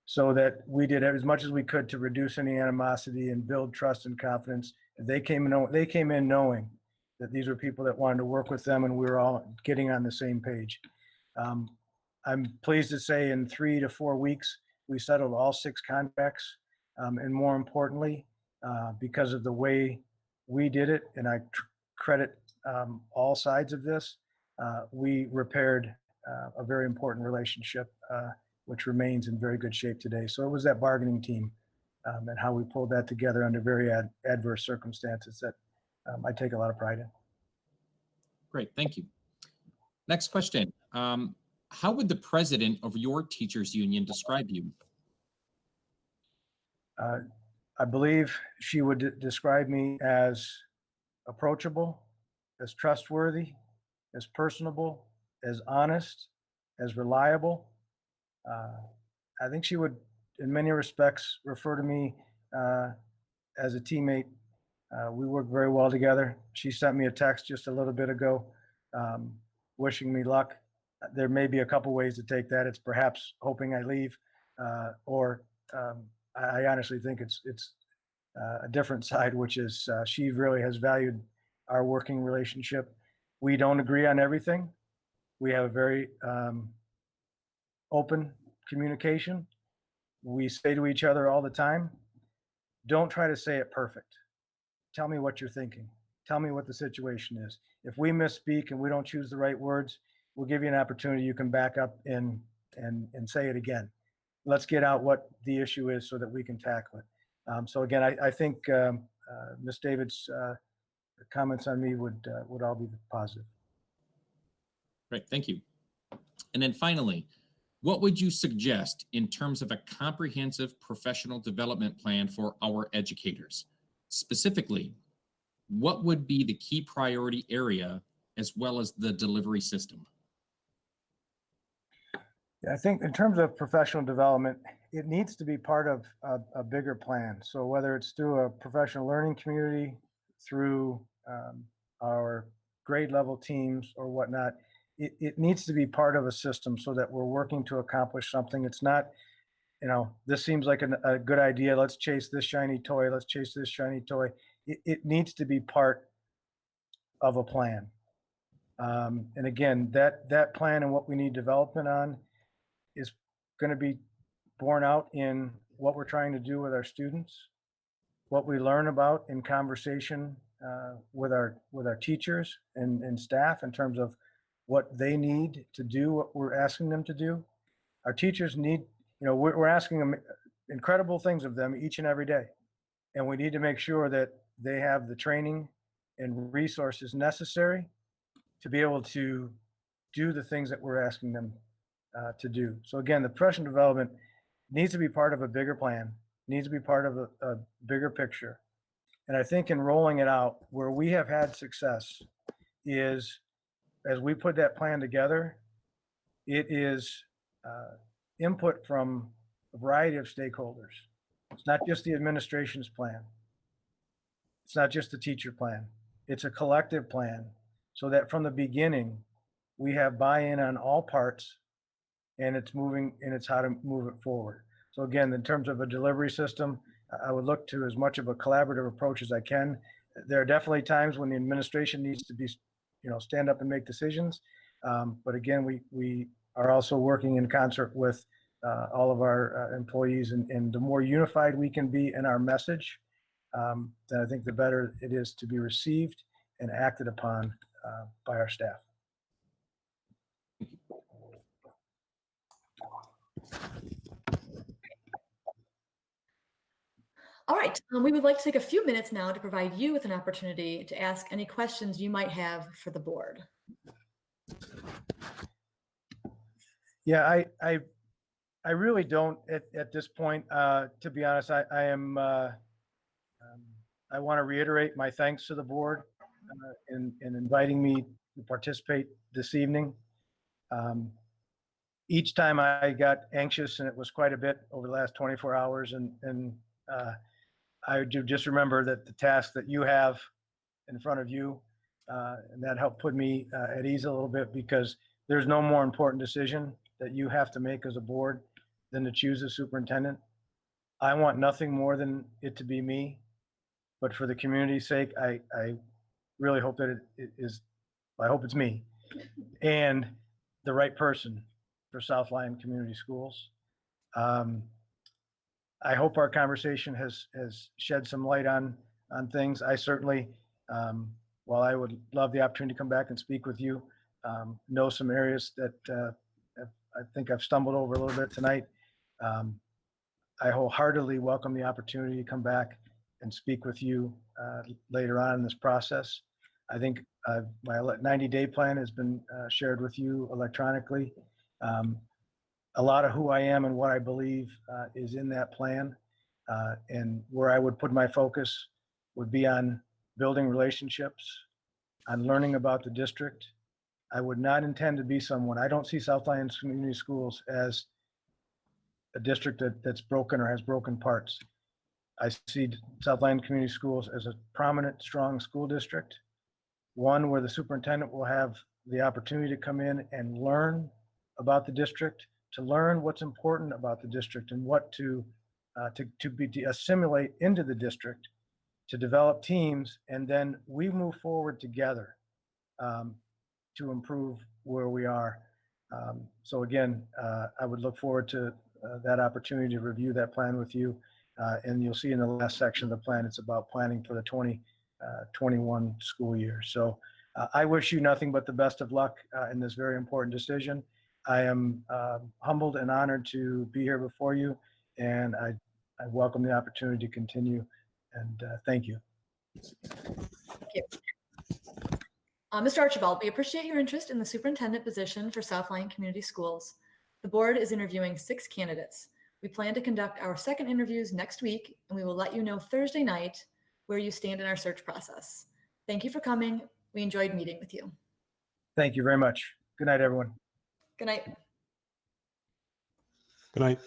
so that we did as much as we could to reduce any animosity and build trust and confidence. They came in knowing that these were people that wanted to work with them, and we were all getting on the same page. I'm pleased to say in 3 to 4 weeks, we settled all 6 contracts. And more importantly, because of the way we did it, and I credit all sides of this, we repaired a very important relationship, which remains in very good shape today. So it was that bargaining team and how we pulled that together under very adverse circumstances that I take a lot of pride in. Great, thank you. Next question. How would the president of your teachers union describe you? I believe she would describe me as approachable, as trustworthy, as personable, as honest, as reliable. I think she would, in many respects, refer to me as a teammate. We work very well together. She sent me a text just a little bit ago, wishing me luck. There may be a couple ways to take that. It's perhaps hoping I leave, or I honestly think it's a different side, which is she really has valued our working relationship. We don't agree on everything. We have a very open communication. We say to each other all the time, don't try to say it perfect. Tell me what you're thinking. Tell me what the situation is. If we misspeak and we don't choose the right words, we'll give you an opportunity. You can back up and say it again. Let's get out what the issue is so that we can tackle it. So again, I think Ms. David's comments on me would all be positive. Great, thank you. And then finally, what would you suggest in terms of a comprehensive professional development plan for our educators? Specifically, what would be the key priority area as well as the delivery system? Yeah, I think in terms of professional development, it needs to be part of a bigger plan. So whether it's through a professional learning community, through our grade level teams or whatnot, it needs to be part of a system so that we're working to accomplish something. It's not, this seems like a good idea. Let's chase this shiny toy. Let's chase this shiny toy. It needs to be part of a plan. And again, that plan and what we need development on is going to be borne out in what we're trying to do with our students, what we learn about in conversation with our teachers and staff in terms of what they need to do what we're asking them to do. Our teachers need, we're asking them incredible things of them each and every day. And we need to make sure that they have the training and resources necessary to be able to do the things that we're asking them to do. So again, the professional development needs to be part of a bigger plan, needs to be part of a bigger picture. And I think in rolling it out, where we have had success is as we put that plan together, it is input from a variety of stakeholders. It's not just the administration's plan. It's not just the teacher plan. It's a collective plan so that from the beginning, we have buy-in on all parts and it's how to move it forward. So again, in terms of a delivery system, I would look to as much of a collaborative approach as I can. There are definitely times when the administration needs to be, stand up and make decisions. But again, we are also working in concert with all of our employees, and the more unified we can be in our message, then I think the better it is to be received and acted upon by our staff. All right, we would like to take a few minutes now to provide you with an opportunity to ask any questions you might have for the board. Yeah, I really don't at this point. To be honest, I want to reiterate my thanks to the board in inviting me to participate this evening. Each time I got anxious, and it was quite a bit over the last 24 hours, and I do just remember that the task that you have in front of you, and that helped put me at ease a little bit, because there's no more important decision that you have to make as a board than to choose a superintendent. I want nothing more than it to be me, but for the community's sake, I really hope that I hope it's me and the right person for South Lyon Community Schools. I hope our conversation has shed some light on things. I certainly, while I would love the opportunity to come back and speak with you, know some areas that I think I've stumbled over a little bit tonight. I wholeheartedly welcome the opportunity to come back and speak with you later on in this process. I think my 90-day plan has been shared with you electronically. A lot of who I am and what I believe is in that plan, and where I would put my focus would be on building relationships, on learning about the district. I would not intend to be someone, I don't see South Lyon Community Schools as a district that's broken or has broken parts. I see South Lyon Community Schools as a prominent, strong school district, one where the superintendent will have the opportunity to come in and learn about the district, to learn what's important about the district and what to assimilate into the district, to develop teams, and then we move forward together to improve where we are. So again, I would look forward to that opportunity to review that plan with you. And you'll see in the last section of the plan, it's about planning for the 2021 school year. So I wish you nothing but the best of luck in this very important decision. I am humbled and honored to be here before you, and I welcome the opportunity to continue, and thank you. Thank you. Mr. Archibald, we appreciate your interest in the superintendent position for South Lyon Community Schools. The board is interviewing 6 candidates. We plan to conduct our second interviews next week, and we will let you know Thursday night where you stand in our search process. Thank you for coming. We enjoyed meeting with you. Thank you very much. Good night, everyone. Good night. Good night.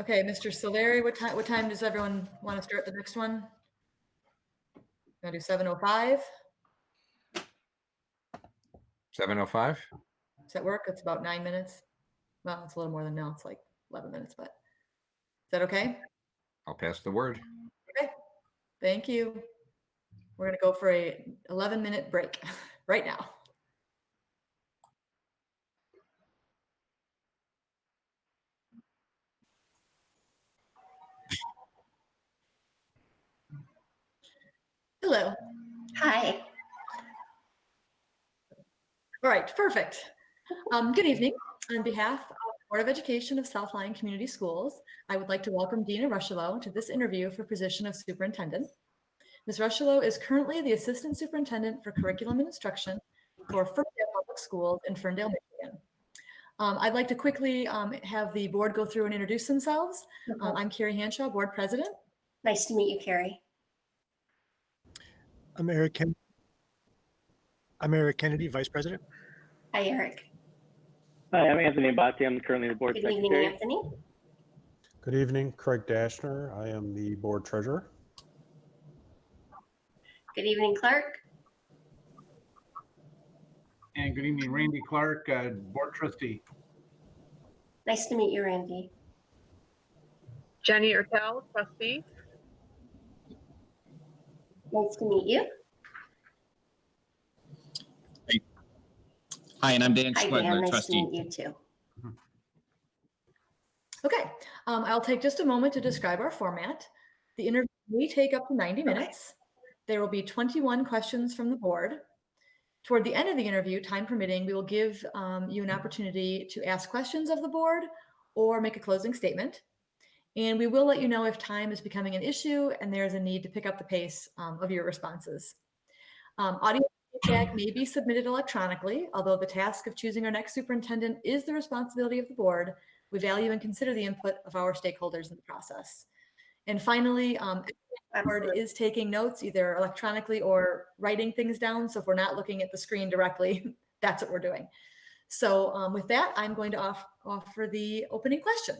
Okay, Mr. Solari, what time does everyone want to start the next one? Gonna do 7:05? 7:05? Does that work? It's about 9 minutes. Well, it's a little more than now. It's like 11 minutes, but is that okay? I'll pass the word. Okay, thank you. We're gonna go for a 11-minute break right now. Hello. Hi. All right, perfect. Good evening. On behalf of the Board of Education of South Lyon Community Schools, I would like to welcome Dina Rushelo to this interview for position of superintendent. Ms. Rushelo is currently the Assistant Superintendent for Curriculum and Instruction for Ferndale Public Schools in Ferndale, Michigan. I'd like to quickly have the board go through and introduce themselves. I'm Carrie Hanshaw, Board President. Nice to meet you, Carrie. I'm Eric Kennedy, Vice President. Hi, Eric. Hi, I'm Anthony Abate. I'm currently the board Good secretary. evening, Anthony. Good evening, Craig Dashner. I am the board treasurer. Good evening, Clark. And good evening, Randy Clark, board trustee. Nice to meet you, Randy. Jenny Ertel, trustee. Nice to meet you. Hi, and I'm Dan Hi, Dan. Schwedler, Nice trustee. to meet you too. Okay, I'll take just a moment to describe our format. The interview may take up to 90 minutes. There will be 21 questions from the board. Toward the end of the interview, time permitting, we will give you an opportunity to ask questions of the board or make a closing statement. And we will let you know if time is becoming an issue and there is a need to pick up the pace of your responses. Audio feedback may be submitted electronically, although the task of choosing our next superintendent is the responsibility of the board. We value and consider the input of our stakeholders in the process. And finally, the board is taking notes either electronically or writing things down. So if we're not looking at the screen directly, that's what we're doing. So with that, I'm going to offer the opening question.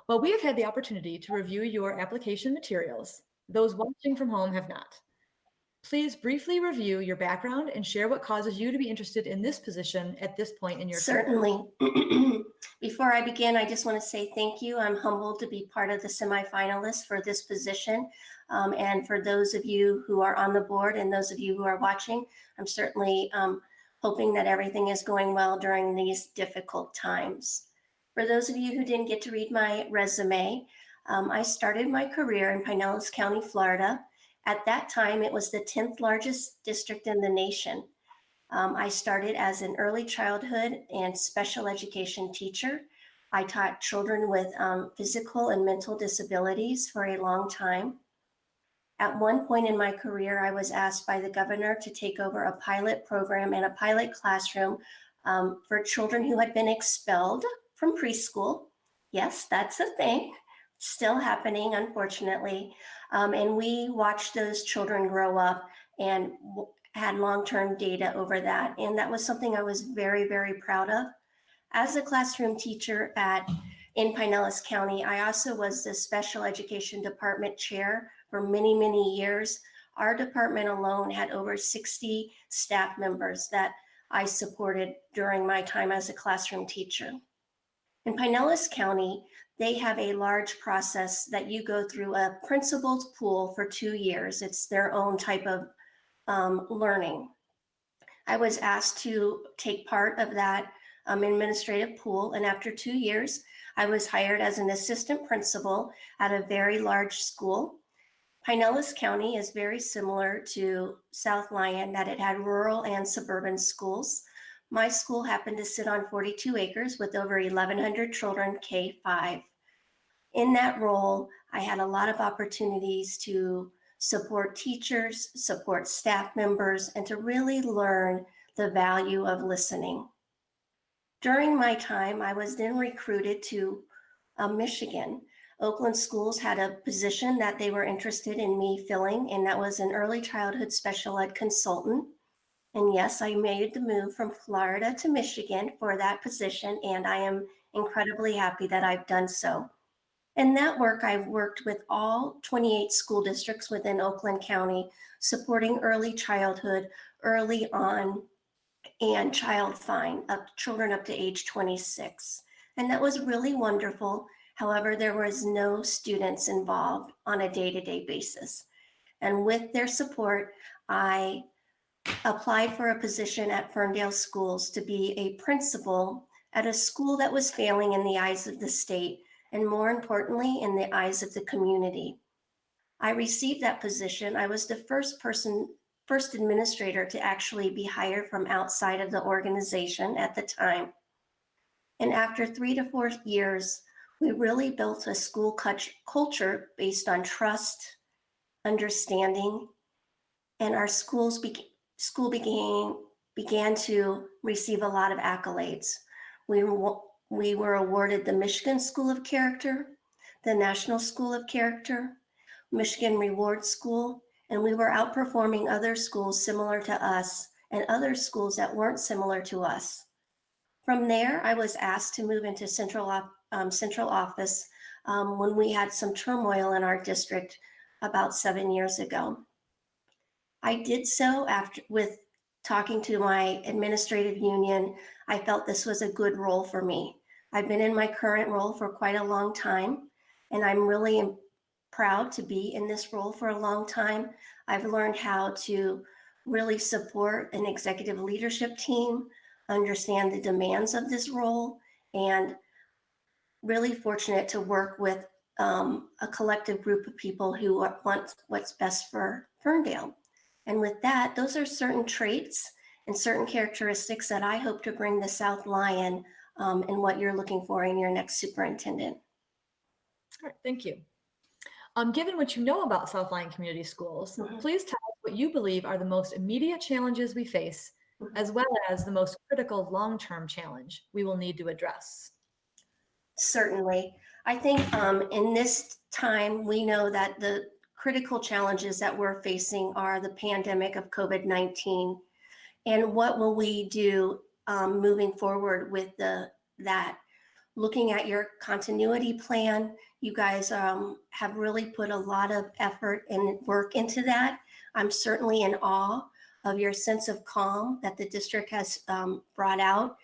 Well, we have had the opportunity to review your application materials. Those watching from home have not. Please briefly review your background and share what causes you to be interested in this position at this point in your career. Certainly. Before I begin, I just want to say thank you. I'm humbled to be part of the semifinalists for this position. And for those of you who are on the board and those of you who are watching, I'm certainly hoping that everything is going well during these difficult times. For those of you who didn't get to read my resume, I started my career in Pinellas County, Florida. At that time, it was the 10th largest district in the nation. I started as an early childhood and special education teacher. I taught children with physical and mental disabilities for a long time. At one point in my career, I was asked by the governor to take over a pilot program and a pilot classroom for children who had been expelled from preschool. Yes, that's a thing. Still happening, unfortunately. And we watched those children grow up and had long-term data over that. And that was something I was very, very proud of. As a classroom teacher in Pinellas County, I also was the special education department chair for many, many years. Our department alone had over 60 staff members that I supported during my time as a classroom teacher. In Pinellas County, they have a large process that you go through a principal's pool for 2 years. It's their own type of learning. I was asked to take part of that administrative pool, and after 2 years, I was hired as an assistant principal at a very large school. Pinellas County is very similar to South Lyon, that it had rural and suburban schools. My school happened to sit on 42 acres with over 1,100 children, K-5. In that role, I had a lot of opportunities to support teachers, support staff members, and to really learn the value of listening. During my time, I was then recruited to Michigan. Oakland Schools had a position that they were interested in me filling, and that was an early childhood special ed consultant. And yes, I made the move from Florida to Michigan for that position, and I am incredibly happy that I've done so. In that work, I've worked with all 28 school districts within Oakland County, supporting early childhood, early on, and child find children up to age 26. And that was really wonderful. However, there was no students involved on a day-to-day basis. And with their support, I applied for a position at Ferndale Schools to be a principal at a school that was failing in the eyes of the state, and more importantly, in the eyes of the community. I received that position. I was the first administrator to actually be hired from outside of the organization at the time. And after 3 to 4 years, we really built a school culture based on trust, understanding, and our school began to receive a lot of accolades. We were awarded the Michigan School of Character, the National School of Character, Michigan Reward School, and we were outperforming other schools similar to us and other schools that weren't similar to us. From there, I was asked to move into central office when we had some turmoil in our district about 7 years ago. I did so with talking to my administrative union. I felt this was a good role for me. I've been in my current role for quite a long time, and I'm really proud to be in this role for a long time. I've learned how to really support an executive leadership team, understand the demands of this role, and really fortunate to work with a collective group of people who want what's best for Ferndale. And with that, those are certain traits and certain characteristics that I hope to bring to South Lyon and what you're looking for in your next superintendent. All right, thank you. Given what you know about South Lyon Community Schools, please tell us what you believe are the most immediate challenges we face, as well as the most critical long-term challenge we will need to address. Certainly. I think in this time, we know that the critical challenges that we're facing are the pandemic of COVID-19. And what will we do moving forward with that? Looking at your continuity plan, you guys have really put a lot of effort and work into that. I'm certainly in awe of your sense of calm that the district has brought out,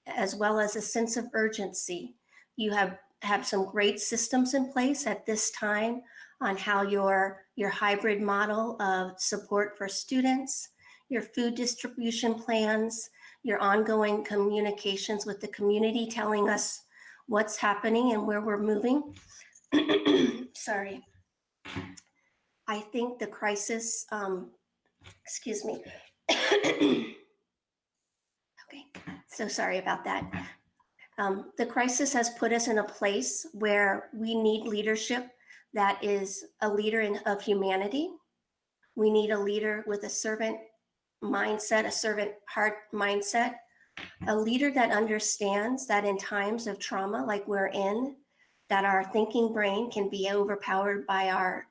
as well as a sense of urgency. You have some great systems in place at this time on how your hybrid model of support for students, your food distribution plans, your ongoing communications with the community telling us what's happening and where we're moving. Sorry. I think the crisis, excuse me. Okay, so sorry about that. The crisis has put us in a place where we need leadership that is a leader of humanity. We need a leader with a servant mindset, a servant heart mindset, a leader that understands that in times of trauma like we're in, that our thinking brain can be overpowered by our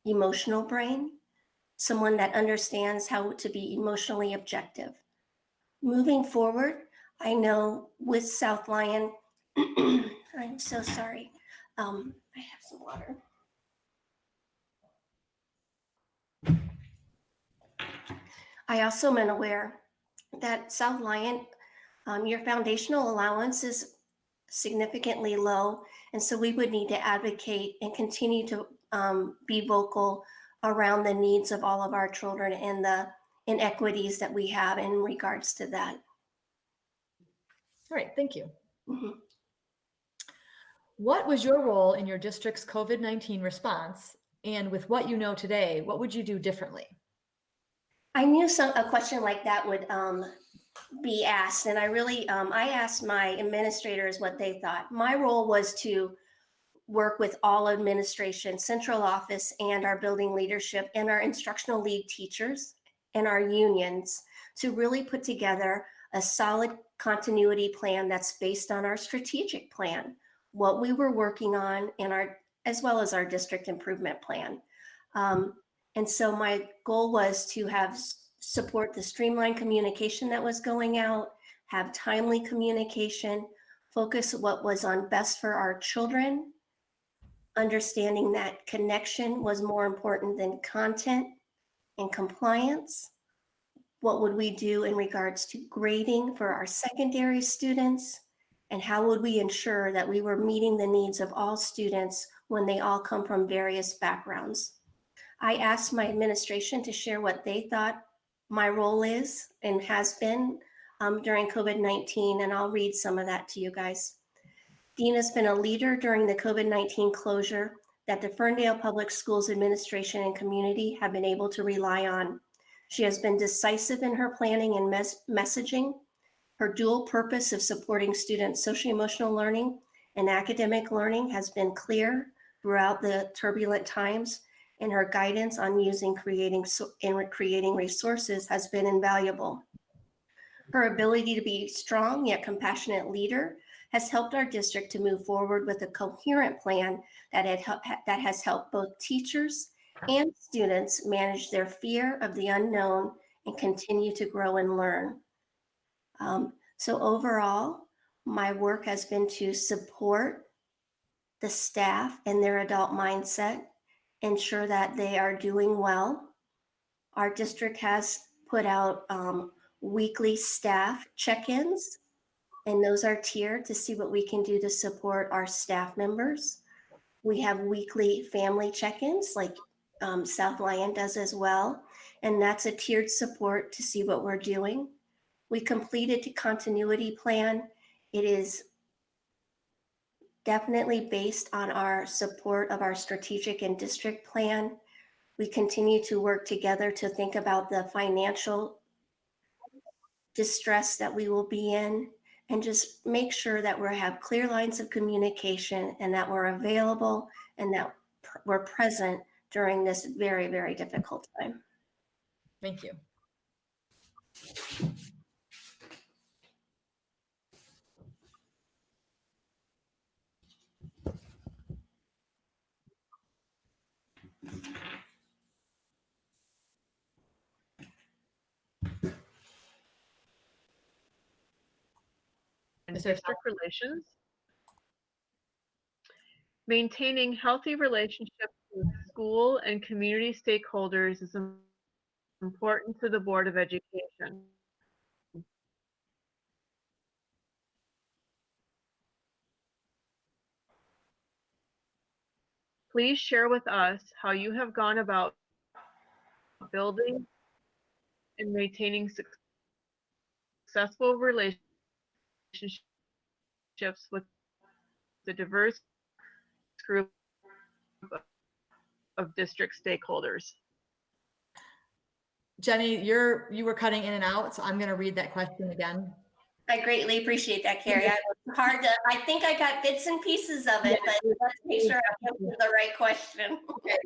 emotional brain, someone that understands how to be emotionally objective. Moving forward, I know with South Lyon, I'm so sorry. I have some water. I also am aware that South Lyon, your foundational allowance is significantly low. And so we would need to advocate and continue to be vocal around the needs of all of our children and the inequities that we have in regards to that. All right, thank you. Mm-hmm. What was your role in your district's COVID-19 response? And with what you know today, what would you do differently? I knew a question like that would be asked. And I really, I asked my administrators what they thought. My role was to work with all administration, central office, and our building leadership and our instructional lead teachers and our unions to really put together a solid continuity plan that's based on our strategic plan, what we were working on in as well as our district improvement plan. And so my goal was to support the streamlined communication that was going out, have timely communication, focus what was on best for our children, understanding that connection was more important than content and compliance. What would we do in regards to grading for our secondary students? And how would we ensure that we were meeting the needs of all students when they all come from various backgrounds? I asked my administration to share what they thought my role is and has been during COVID-19, and I'll read some of that to you guys. Dina's been a leader during the COVID-19 closure that the Ferndale Public Schools administration and community have been able to rely on. She has been decisive in her planning and messaging. Her dual purpose of supporting students' social-emotional learning and academic learning has been clear throughout the turbulent times, and her guidance on creating resources has been invaluable. Her ability to be a strong yet compassionate leader has helped our district to move forward with a coherent plan that has helped both teachers and students manage their fear of the unknown and continue to grow and learn. So overall, my work has been to support the staff and their adult mindset, ensure that they are doing well. Our district has put out weekly staff check-ins, and those are tiered to see what we can do to support our staff members. We have weekly family check-ins like South Lyon does as well, and that's a tiered support to see what we're doing. We completed the continuity plan. It is definitely based on our support of our strategic and district plan. We continue to work together to think about the financial distress that we will be in, and just make sure that we have clear lines of communication and that we're available and that we're present during this very, very difficult time. Thank you. And district relations. Maintaining healthy relationships with school and community stakeholders is important to the Board of Education. Please share with us how you have gone about building and maintaining successful relationships with the diverse group of district stakeholders. Jenny, you were cutting in and out, so I'm going to read that question again. I greatly appreciate that, Carrie. I think I got bits and pieces of it, but let's make sure I answer the right question. Okay.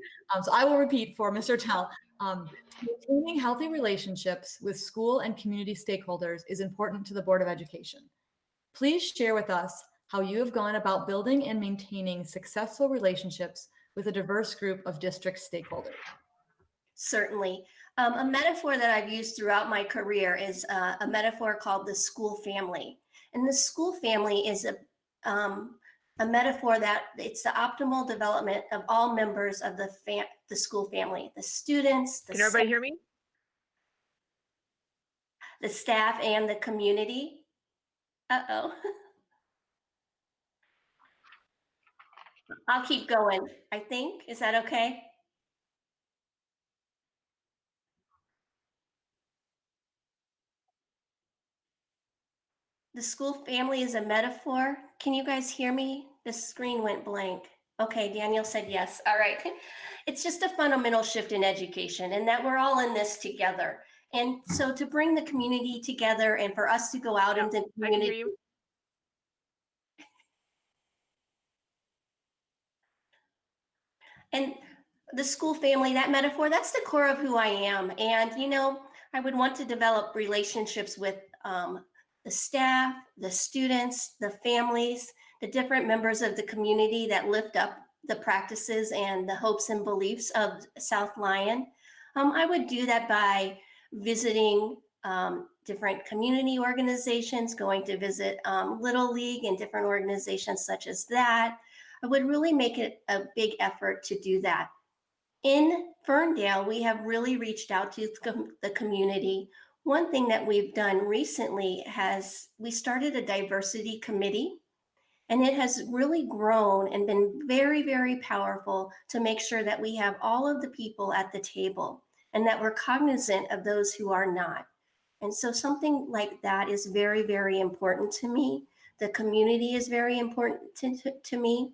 So I will repeat for Mr. Tell. Maintaining healthy relationships with school and community stakeholders is important to the Board of Education. Please share with us how you have gone about building and maintaining successful relationships with a diverse group of district stakeholders. Certainly. A metaphor that I've used throughout my career is a metaphor called the school family. And the school family is a metaphor that it's the optimal development of all members of the school family, the students, Can everybody hear me? The staff and the community. Uh-oh. I'll keep going, I think. Is that okay? The school family is a metaphor. Can you guys hear me? The screen went blank. Okay, Daniel said yes. All right. It's just a fundamental shift in education, and that we're all in this together. And so to bring the community together and for us to go out into the community. I can hear you. And the school family, that metaphor, that's the core of who I am. And, you know, I would want to develop relationships with the staff, the students, the families, the different members of the community that lift up the practices and the hopes and beliefs of South Lyon. I would do that by visiting different community organizations, going to visit Little League and different organizations such as that. I would really make it a big effort to do that. In Ferndale, we have really reached out to the community. One thing that we've done recently we started a diversity committee, and it has really grown and been very, very powerful to make sure that we have all of the people at the table and that we're cognizant of those who are not. And so something like that is very, very important to me. The community is very important to me.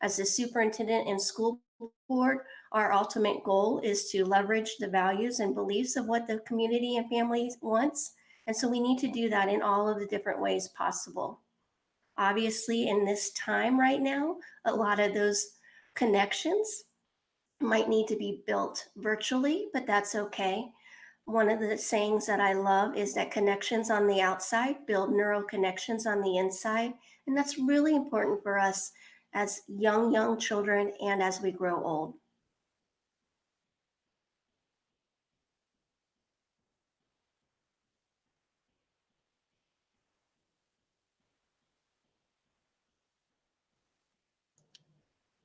As the superintendent and school board, our ultimate goal is to leverage the values and beliefs of what the community and family wants. And so we need to do that in all of the different ways possible. Obviously, in this time right now, a lot of those connections might need to be built virtually, but that's okay. One of the sayings that I love is that connections on the outside build neural connections on the inside. And that's really important for us as young children and as we grow old.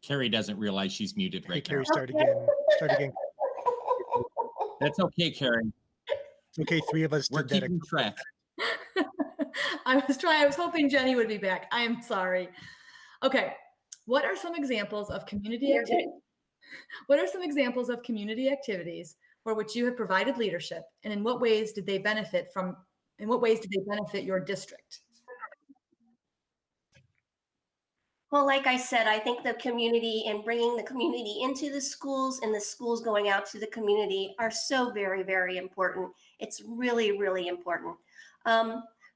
Carrie doesn't realize she's muted Hey, right Carrie, now. start again. Start again. That's okay, Carrie. It's okay. 3 of us We're did that. keeping track. I was hoping Jenny would be back. I am sorry. Okay. What are some examples of community activities? What are some examples of community activities for which you have provided leadership, and in what ways did they benefit your district? Well, like I said, I think the community and bringing the community into the schools and the schools going out to the community are so very, very important. It's really, really important.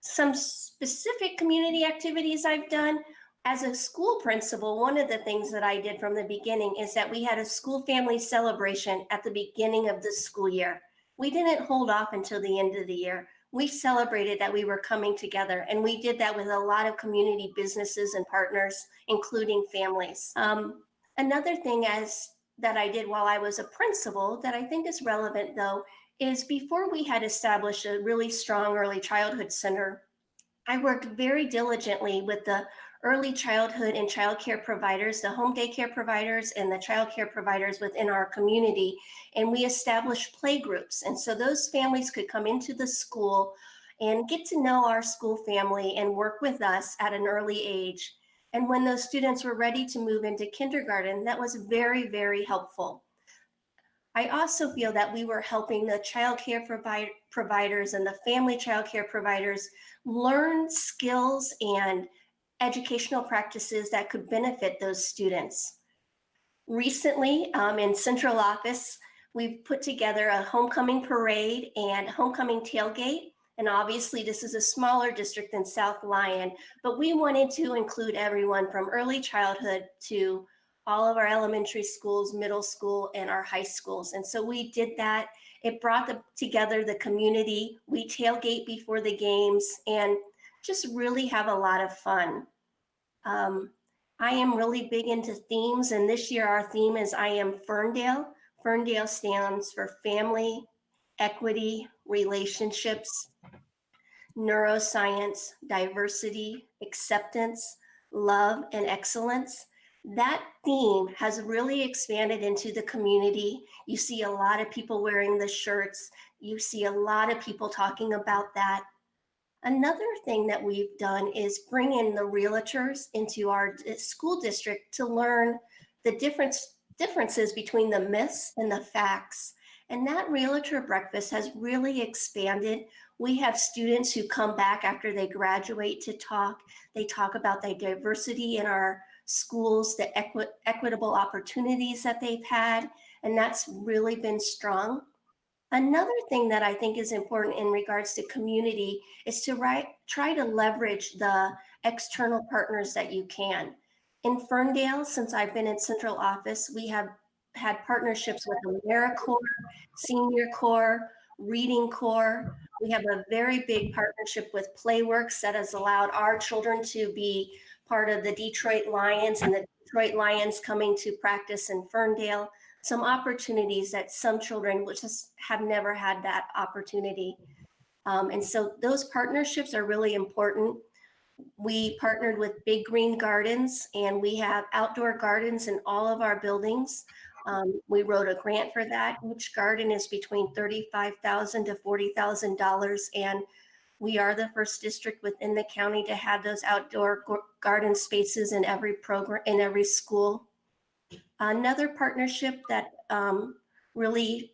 Some specific community activities I've done as a school principal, one of the things that I did from the beginning is that we had a school family celebration at the beginning of the school year. We didn't hold off until the end of the year. We celebrated that we were coming together, and we did that with a lot of community businesses and partners, including families. Another thing that I did while I was a principal that I think is relevant, though, is before we had established a really strong early childhood center, I worked very diligently with the early childhood and childcare providers, the home daycare providers and the childcare providers within our community. And we established play groups. And so those families could come into the school and get to know our school family and work with us at an early age. And when those students were ready to move into kindergarten, that was very, very helpful. I also feel that we were helping the childcare providers and the family childcare providers learn skills and educational practices that could benefit those students. Recently, in central office, we've put together a homecoming parade and homecoming tailgate. And obviously this is a smaller district than South Lyon, but we wanted to include everyone from early childhood to all of our elementary schools, middle school, and our high schools. And so we did that. It brought together the community. We tailgate before the games and just really have a lot of fun. I am really big into themes, and this year our theme is I Am Ferndale. Ferndale stands for family, equity, relationships, neuroscience, diversity, acceptance, love, and excellence. That theme has really expanded into the community. You see a lot of people wearing the shirts. You see a lot of people talking about that. Another thing that we've done is bring in the realtors into our school district to learn the differences between the myths and the facts. And that realtor breakfast has really expanded. We have students who come back after they graduate to talk. They talk about the diversity in our schools, the equitable opportunities that they've had, and that's really been strong. Another thing that I think is important in regards to community is to try to leverage the external partners that you can. In Ferndale, since I've been in central office, we have had partnerships with AmeriCorps, Senior Corps, Reading Corps. We have a very big partnership with Playworks that has allowed our children to be part of the Detroit Lions and the Detroit Lions coming to practice in Ferndale. Some opportunities that some children just have never had that opportunity. And so those partnerships are really important. We partnered with Big Green Gardens, and we have outdoor gardens in all of our buildings. We wrote a grant for that. Each garden is between $35,000 to $40,000, and we are the first district within the county to have those outdoor garden spaces in every program, in every school. Another partnership that really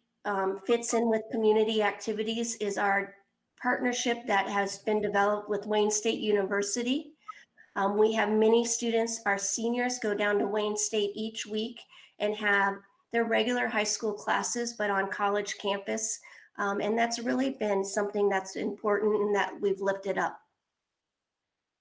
fits in with community activities is our partnership that has been developed with Wayne State University. We have many students, our seniors go down to Wayne State each week, and have their regular high school classes, but on college campus. And that's really been something that's important and that we've lifted up.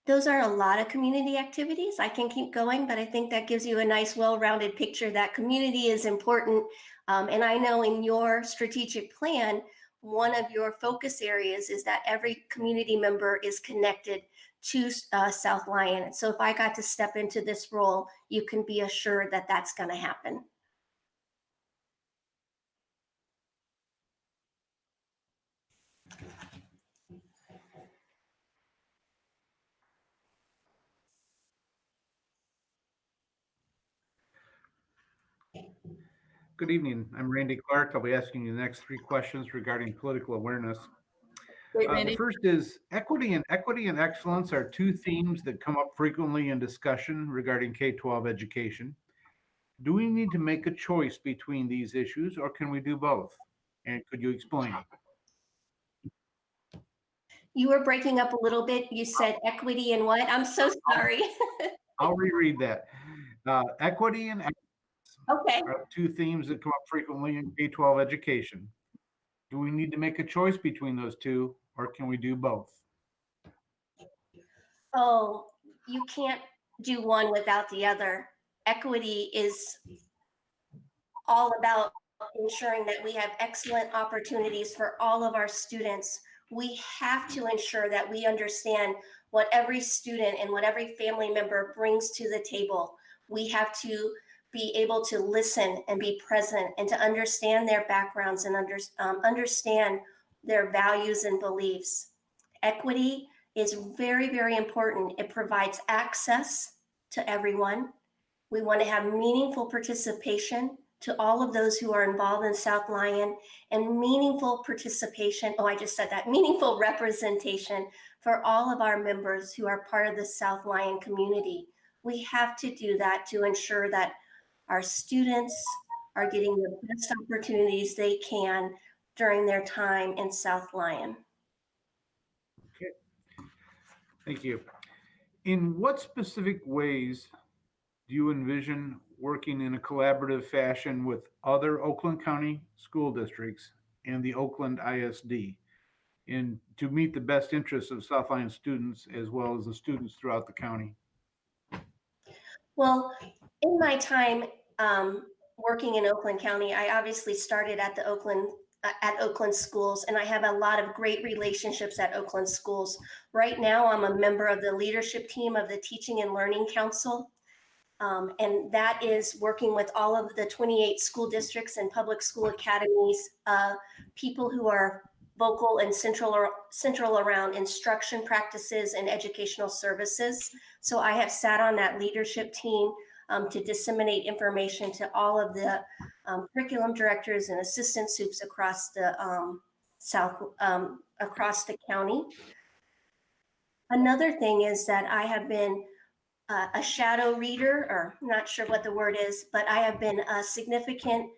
Those are a lot of community activities. I can keep going, but I think that gives you a nice, well-rounded picture that community is important. And I know in your strategic plan, one of your focus areas is that every community member is connected to South Lyon. So if I got to step into this role, you can be assured that that's going to happen. Good evening. I'm Randy Clark. I'll be asking you the next 3 questions regarding political awareness. Great, The Randy. first is equity and excellence are 2 themes that come up frequently in discussion regarding K-12 education. Do we need to make a choice between these issues, or can we do both? And could you explain? You were breaking up a little bit. You said equity and what? I'm so sorry. I'll reread that. Equity and Okay. are 2 themes that come up frequently in K-12 education. Do we need to make a choice between those 2, or can we do both? Oh, you can't do one without the other. Equity is all about ensuring that we have excellent opportunities for all of our students. We have to ensure that we understand what every student and what every family member brings to the table. We have to be able to listen and be present and to understand their backgrounds and understand their values and beliefs. Equity is very, very important. It provides access to everyone. We want to have meaningful participation to all of those who are involved in South Lyon, and meaningful participation, oh, I just said that, meaningful representation for all of our members who are part of the South Lyon community. We have to do that to ensure that our students are getting the best opportunities they can during their time in South Lyon. Okay. Thank you. In what specific ways do you envision working in a collaborative fashion with other Oakland County school districts and the Oakland ISD to meet the best interests of South Lyon students as well as the students throughout the county? Well, in my time working in Oakland County, I obviously started at the Oakland schools, and I have a lot of great relationships at Oakland schools. Right now, I'm a member of the leadership team of the Teaching and Learning Council, and that is working with all of the 28 school districts and public school academies, people who are vocal and central around instruction practices and educational services. So I have sat on that leadership team to disseminate information to all of the curriculum directors and assistant soups across the across the county. Another thing is that I have been a shadow reader, or I'm not sure what the word is, but I have been a significant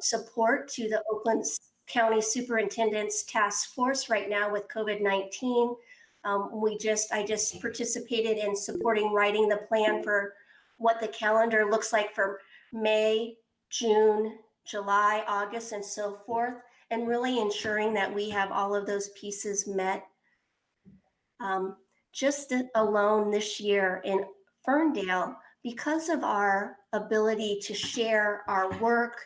support to the Oakland County Superintendent's Task Force right now with COVID-19. I just participated in supporting writing the plan for what the calendar looks like for May, June, July, August, and so forth, and really ensuring that we have all of those pieces met. Just alone this year in Ferndale, because of our ability to share our work,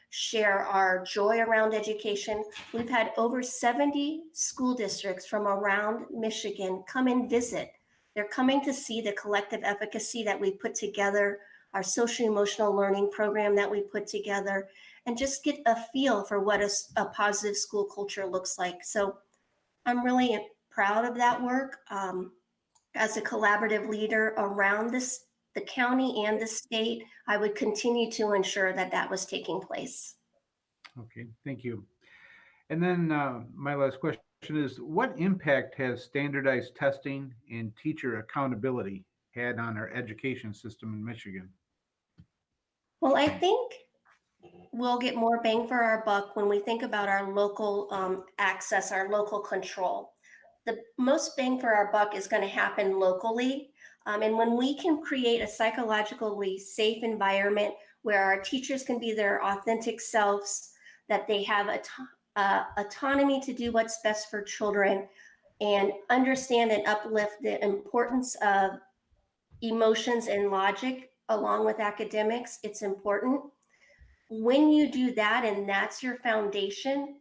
share our joy around education, we've had over 70 school districts from around Michigan come and visit. They're coming to see the collective efficacy that we put together, our social emotional learning program that we put together, and just get a feel for what a positive school culture looks like. So I'm really proud of that work. As a collaborative leader around the county and the state, I would continue to ensure that that was taking place. Okay, thank you. And then my last question is, what impact has standardized testing and teacher accountability had on our education system in Michigan? Well, I think we'll get more bang for our buck when we think about our local access, our local control. The most bang for our buck is going to happen locally. And when we can create a psychologically safe environment where our teachers can be their authentic selves, that they have autonomy to do what's best for children, and understand and uplift the importance of emotions and logic along with academics. It's important. When you do that and that's your foundation,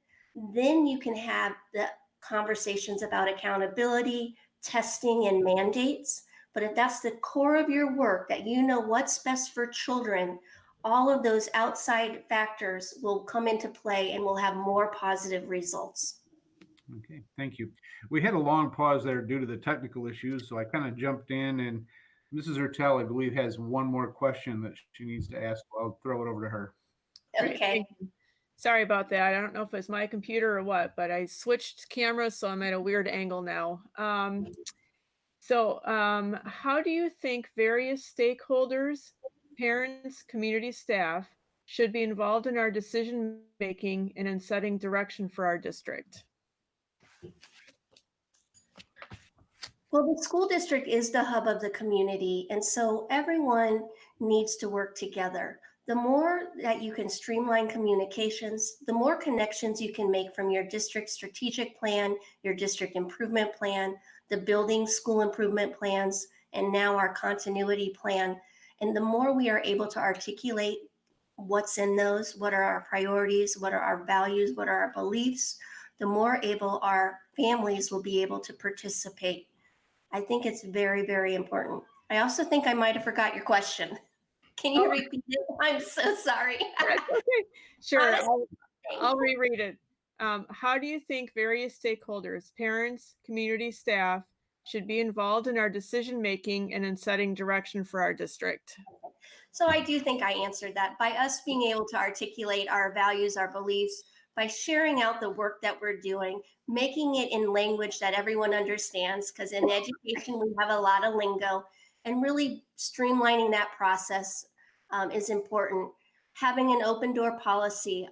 then you can have the conversations about accountability, testing, and mandates. But if that's the core of your work, that you know what's best for children, all of those outside factors will come into play and we'll have more positive results. Okay, thank you. We had a long pause there due to the technical issues, so I kind of jumped in, and Mrs. Ertel, I believe, has one more question that she needs to ask. I'll throw it over to her. Great, Okay. thank you. Sorry about that. I don't know if it's my computer or what, but I switched cameras, so I'm at a weird angle now. How do you think various stakeholders, parents, community staff should be involved in our decision making and in setting direction for our district? Well, the school district is the hub of the community, and so everyone needs to work together. The more that you can streamline communications, the more connections you can make from your district strategic plan, your district improvement plan, the building school improvement plans, and now our continuity plan. And the more we are able to articulate what's in those, what are our priorities, what are our values, what are our beliefs, the more able our families will be able to participate. I think it's very, very important. I also think I might have forgot your question. Can you repeat it? I'm so sorry. Okay, sure. Honestly, I'll reread it. How do you think various stakeholders, parents, community staff, should be involved in our decision making and in setting direction for our district? So I do think I answered that by us being able to articulate our values, our beliefs, by sharing out the work that we're doing, making it in language that everyone understands, because in education we have a lot of lingo, and really streamlining that process is important. Having an open door policy,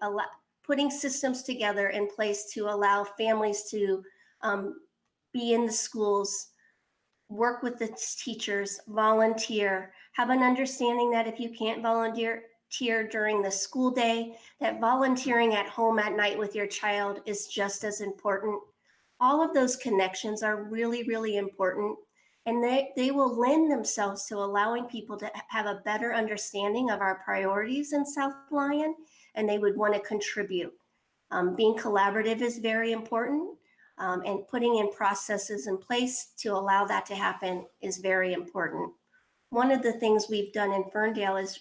putting systems together in place to allow families to be in the schools, work with the teachers, volunteer, have an understanding that if you can't volunteer during the school day, that volunteering at home at night with your child is just as important. All of those connections are really, really important. And they will lend themselves to allowing people to have a better understanding of our priorities in South Lyon, and they would want to contribute. Being collaborative is very important, and putting in processes in place to allow that to happen is very important. One of the things we've done in Ferndale is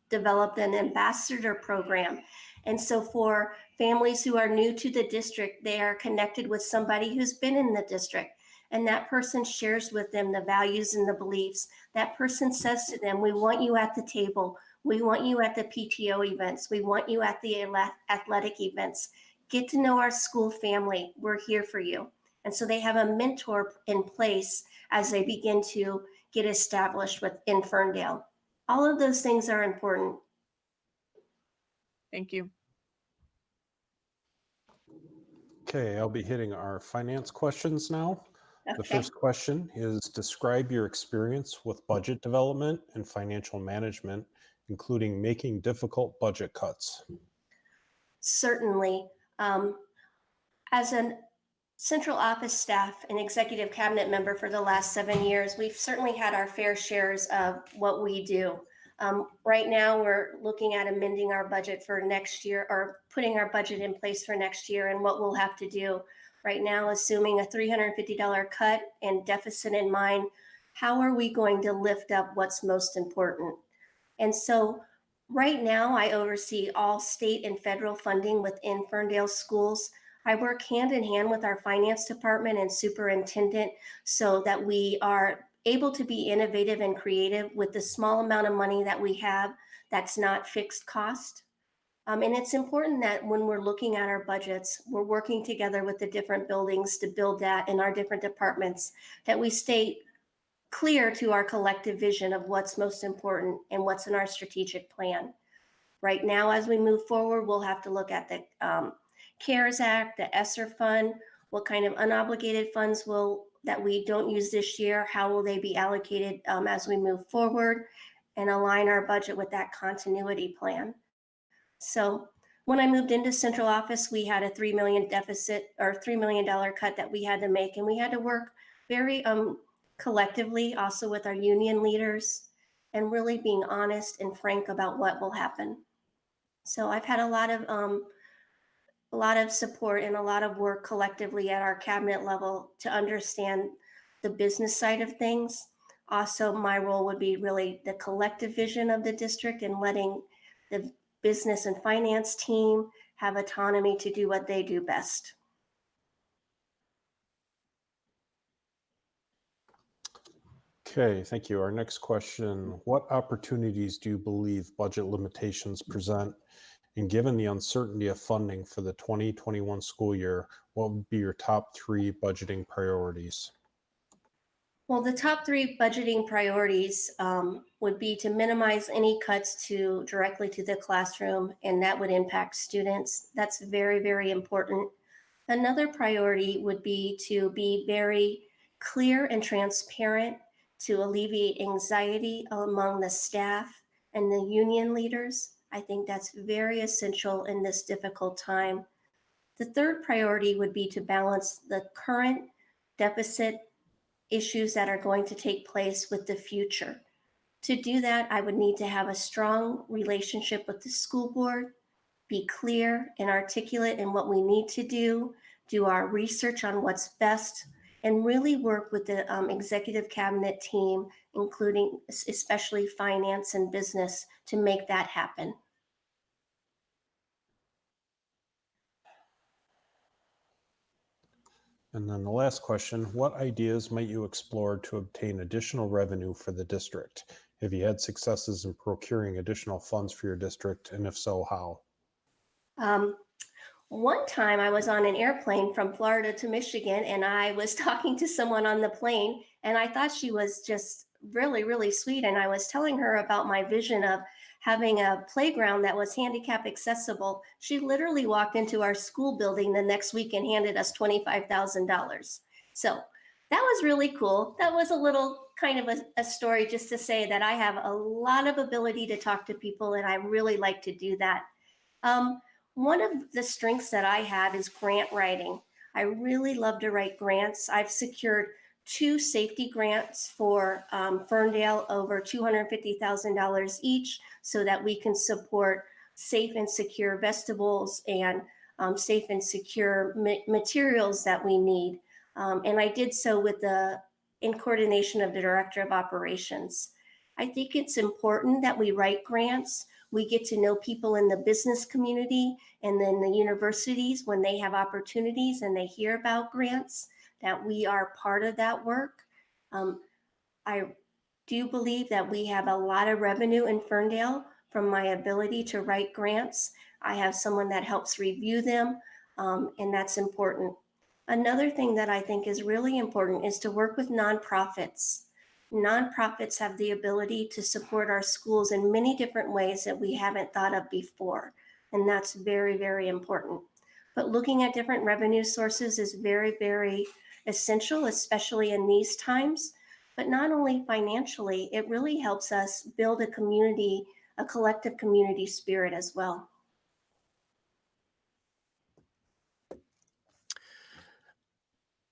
developed an ambassador program. And so for families who are new to the district, they are connected with somebody who's been in the district. And that person shares with them the values and the beliefs. That person says to them, we want you at the table. We want you at the PTO events. We want you at the athletic events. Get to know our school family. We're here for you. And so they have a mentor in place as they begin to get established in Ferndale. All of those things are important. Thank you. Okay, I'll be hitting our finance questions now. The Okay. first question is describe your experience with budget development and financial management, including making difficult budget cuts. Certainly. As a central office staff and executive cabinet member for the last 7 years, we've certainly had our fair shares of what we do. Right now, we're looking at amending our budget for next year, or putting our budget in place for next year, and what we'll have to do. Right now, assuming a $350 cut and deficit in mind, how are we going to lift up what's most important? And so right now, I oversee all state and federal funding within Ferndale schools. I work hand in hand with our finance department and superintendent so that we are able to be innovative and creative with the small amount of money that we have that's not fixed cost. And it's important that when we're looking at our budgets, we're working together with the different buildings to build that in our different departments, that we stay clear to our collective vision of what's most important and what's in our strategic plan. Right now, as we move forward, we'll have to look at the CARES Act, the ESSER fund, what kind of unobligated funds that we don't use this year, how will they be allocated as we move forward? and align our budget with that continuity plan. So when I moved into central office, we had a $3 million deficit or $3 million cut that we had to make, and we had to work very collectively also with our union leaders and really being honest and frank about what will happen. So I've had a lot of support and a lot of work collectively at our cabinet level to understand the business side of things. Also, my role would be really the collective vision of the district and letting the business and finance team have autonomy to do what they do best. Okay, thank you. Our next question, what opportunities do you believe budget limitations present? And given the uncertainty of funding for the 2021 school year, what would be your top 3 budgeting priorities? Well, the top 3 budgeting priorities would be to minimize any cuts directly to the classroom, and that would impact students. That's very, very important. Another priority would be to be very clear and transparent to alleviate anxiety among the staff and the union leaders. I think that's very essential in this difficult time. The third priority would be to balance the current deficit issues that are going to take place with the future. To do that, I would need to have a strong relationship with the school board, be clear and articulate in what we need to do our research on what's best, and really work with the executive cabinet team, including especially finance and business, to make that happen. And then the last question, what ideas might you explore to obtain additional revenue for the district? Have you had successes in procuring additional funds for your district, and if so, how? One time I was on an airplane from Florida to Michigan, and I was talking to someone on the plane, and I thought she was just really, really sweet. And I was telling her about my vision of having a playground that was handicap accessible. She literally walked into our school building the next week and handed us $25,000. So that was really cool. That was a little kind of a story just to say that I have a lot of ability to talk to people, and I really like to do that. One of the strengths that I have is grant writing. I really love to write grants. I've secured 2 safety grants for Ferndale, over $250,000 each, so that we can support safe and secure vestibules and safe and secure materials that we need. And I did so in coordination of the Director of Operations. I think it's important that we write grants. We get to know people in the business community and then the universities when they have opportunities and they hear about grants, that we are part of that work. I do believe that we have a lot of revenue in Ferndale from my ability to write grants. I have someone that helps review them, and that's important. Another thing that I think is really important is to work with nonprofits. Nonprofits have the ability to support our schools in many different ways that we haven't thought of before, and that's very, very important. But looking at different revenue sources is very, very essential, especially in these times. But not only financially, it really helps us build a community, a collective community spirit as well.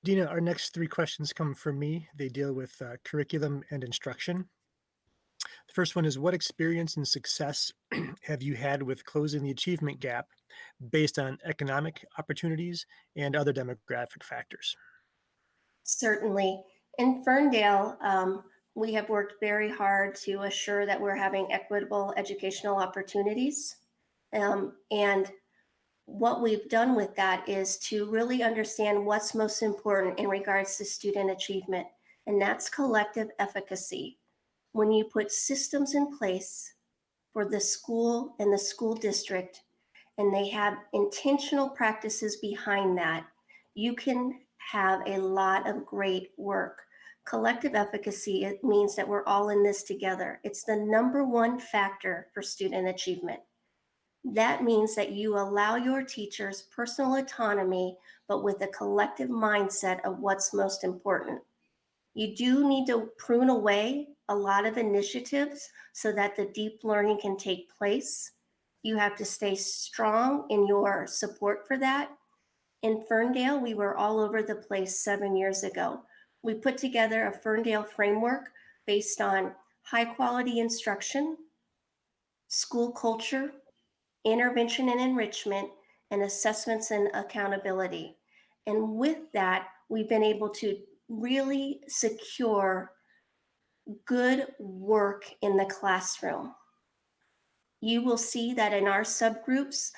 Dina, our next 3 questions come from me. They deal with curriculum and instruction. The first one is, what experience and success have you had with closing the achievement gap based on economic opportunities and other demographic factors? Certainly. In Ferndale, we have worked very hard to assure that we're having equitable educational opportunities. And what we've done with that is to really understand what's most important in regards to student achievement, and that's collective efficacy. When you put systems in place for the school and the school district, and they have intentional practices behind that, you can have a lot of great work. Collective efficacy, it means that we're all in this together. It's the number 1 factor for student achievement. That means that you allow your teachers personal autonomy, but with a collective mindset of what's most important. You do need to prune away a lot of initiatives so that the deep learning can take place. You have to stay strong in your support for that. In Ferndale, we were all over the place 7 years ago. We put together a Ferndale framework based on high quality instruction, school culture, intervention and enrichment, and assessments and accountability. And with that, we've been able to really secure good work in the classroom. You will see that in our subgroups,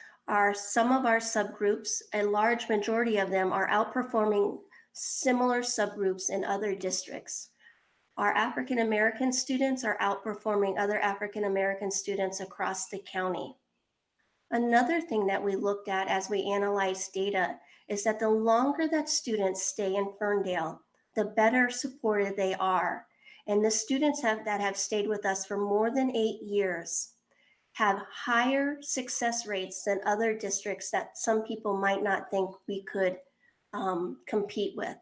some of our subgroups, a large majority of them are outperforming similar subgroups in other districts. Our African American students are outperforming other African American students across the county. Another thing that we looked at as we analyzed data is that the longer that students stay in Ferndale, the better supported they are. And the students that have stayed with us for more than 8 years have higher success rates than other districts that some people might not think we could compete with.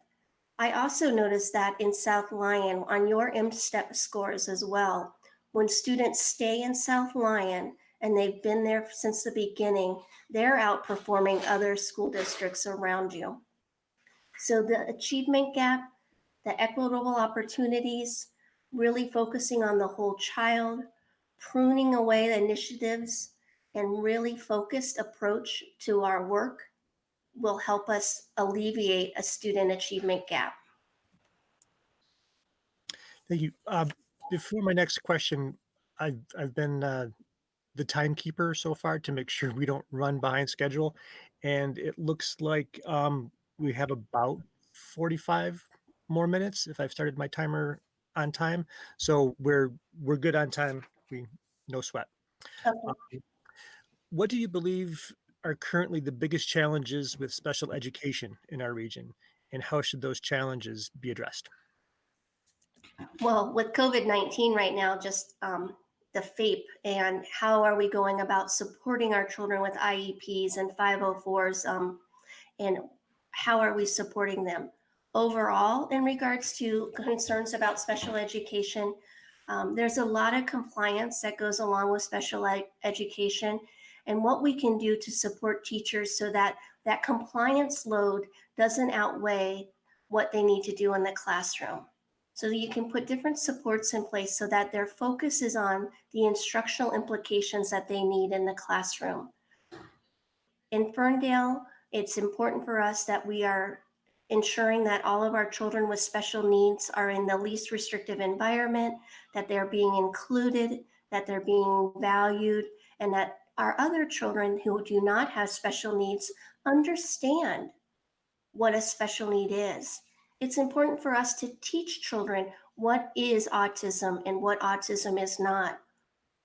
I also noticed that in South Lyon, on your MSTEP scores as well, when students stay in South Lyon and they've been there since the beginning, they're outperforming other school districts around you. So the achievement gap, the equitable opportunities, really focusing on the whole child, pruning away the initiatives, and really focused approach to our work will help us alleviate a student achievement gap. Thank you. Before my next question, I've been the timekeeper so far to make sure we don't run behind schedule, and it looks like we have about 45 more minutes if I've started my timer on time. So we're good on time. No sweat. Okay. What do you believe are currently the biggest challenges with special education in our region, and how should those challenges be addressed? Well, with COVID-19 right now, just the FAPE and how are we going about supporting our children with IEPs and 504s, and how are we supporting them? Overall, in regards to concerns about special education, there's a lot of compliance that goes along with special education, and what we can do to support teachers so that that compliance load doesn't outweigh what they need to do in the classroom. So that you can put different supports in place so that their focus is on the instructional implications that they need in the classroom. In Ferndale, it's important for us that we are ensuring that all of our children with special needs are in the least restrictive environment, that they're being included, that they're being valued, and that our other children who do not have special needs understand what a special need is. It's important for us to teach children what is autism and what autism is not.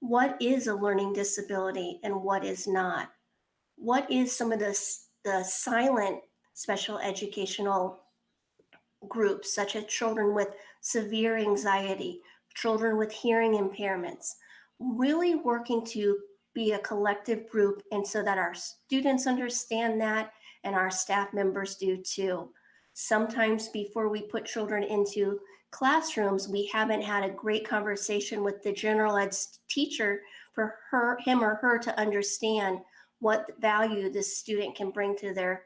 What is a learning disability and what is not? What is some of the silent special educational groups, such as children with severe anxiety, children with hearing impairments? Really working to be a collective group, and so that our students understand that and our staff members do too. Sometimes before we put children into classrooms, we haven't had a great conversation with the general ed teacher for him or her to understand what value this student can bring to their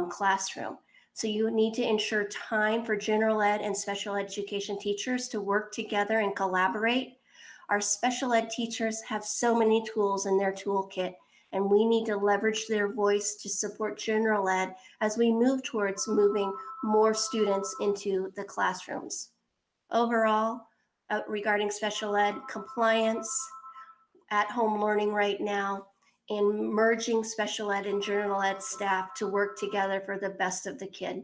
classroom. So you need to ensure time for general ed and special education teachers to work together and collaborate. Our special ed teachers have so many tools in their toolkit, and we need to leverage their voice to support general ed as we move towards moving more students into the classrooms. Overall, regarding special ed, compliance, at-home learning right now, and merging special ed and general ed staff to work together for the best of the kid.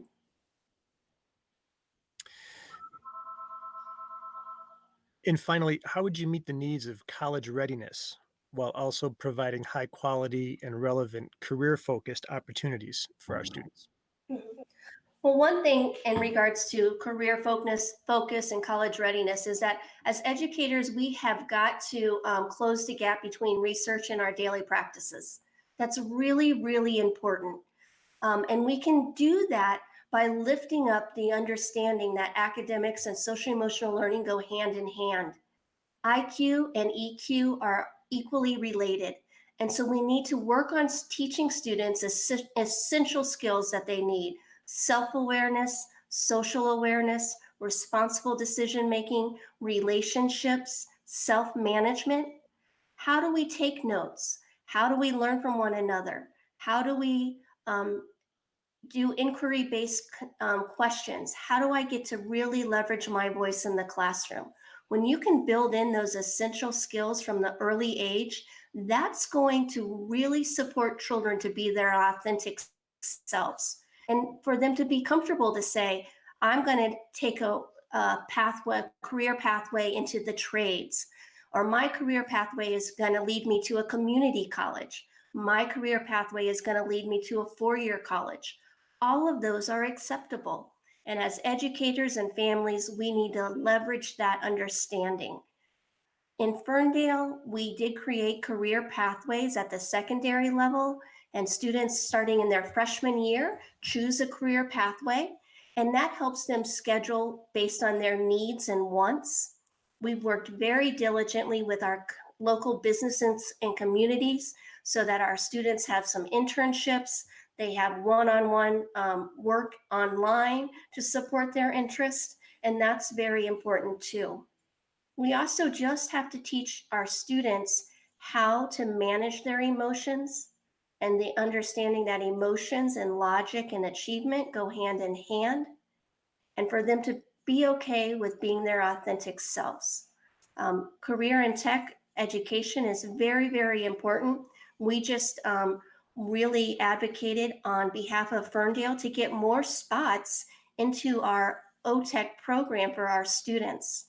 And finally, how would you meet the needs of college readiness while also providing high quality and relevant career focused opportunities for our students? Well, one thing in regards to career focus and college readiness is that as educators, we have got to close the gap between research and our daily practices. That's really, really important. And we can do that by lifting up the understanding that academics and social emotional learning go hand in hand. IQ and EQ are equally related. And so we need to work on teaching students essential skills that they need: self-awareness, social awareness, responsible decision-making, relationships, self-management. How do we take notes? How do we learn from one another? How do we do inquiry-based questions? How do I get to really leverage my voice in the classroom? When you can build in those essential skills from the early age, that's going to really support children to be their authentic selves, and for them to be comfortable to say, I'm going to take a career pathway into the trades, or my career pathway is going to lead me to a community college. My career pathway is going to lead me to a four-year college. All of those are acceptable. And as educators and families, we need to leverage that understanding. In Ferndale, we did create career pathways at the secondary level, and students starting in their freshman year choose a career pathway, and that helps them schedule based on their needs and wants. We've worked very diligently with our local businesses and communities so that our students have some internships. They have one-on-one work online to support their interest, and that's very important too. We also just have to teach our students how to manage their emotions, and the understanding that emotions and logic and achievement go hand in hand, and for them to be okay with being their authentic selves. Career and tech education is very, very important. We just really advocated on behalf of Ferndale to get more spots into our OTech program for our students.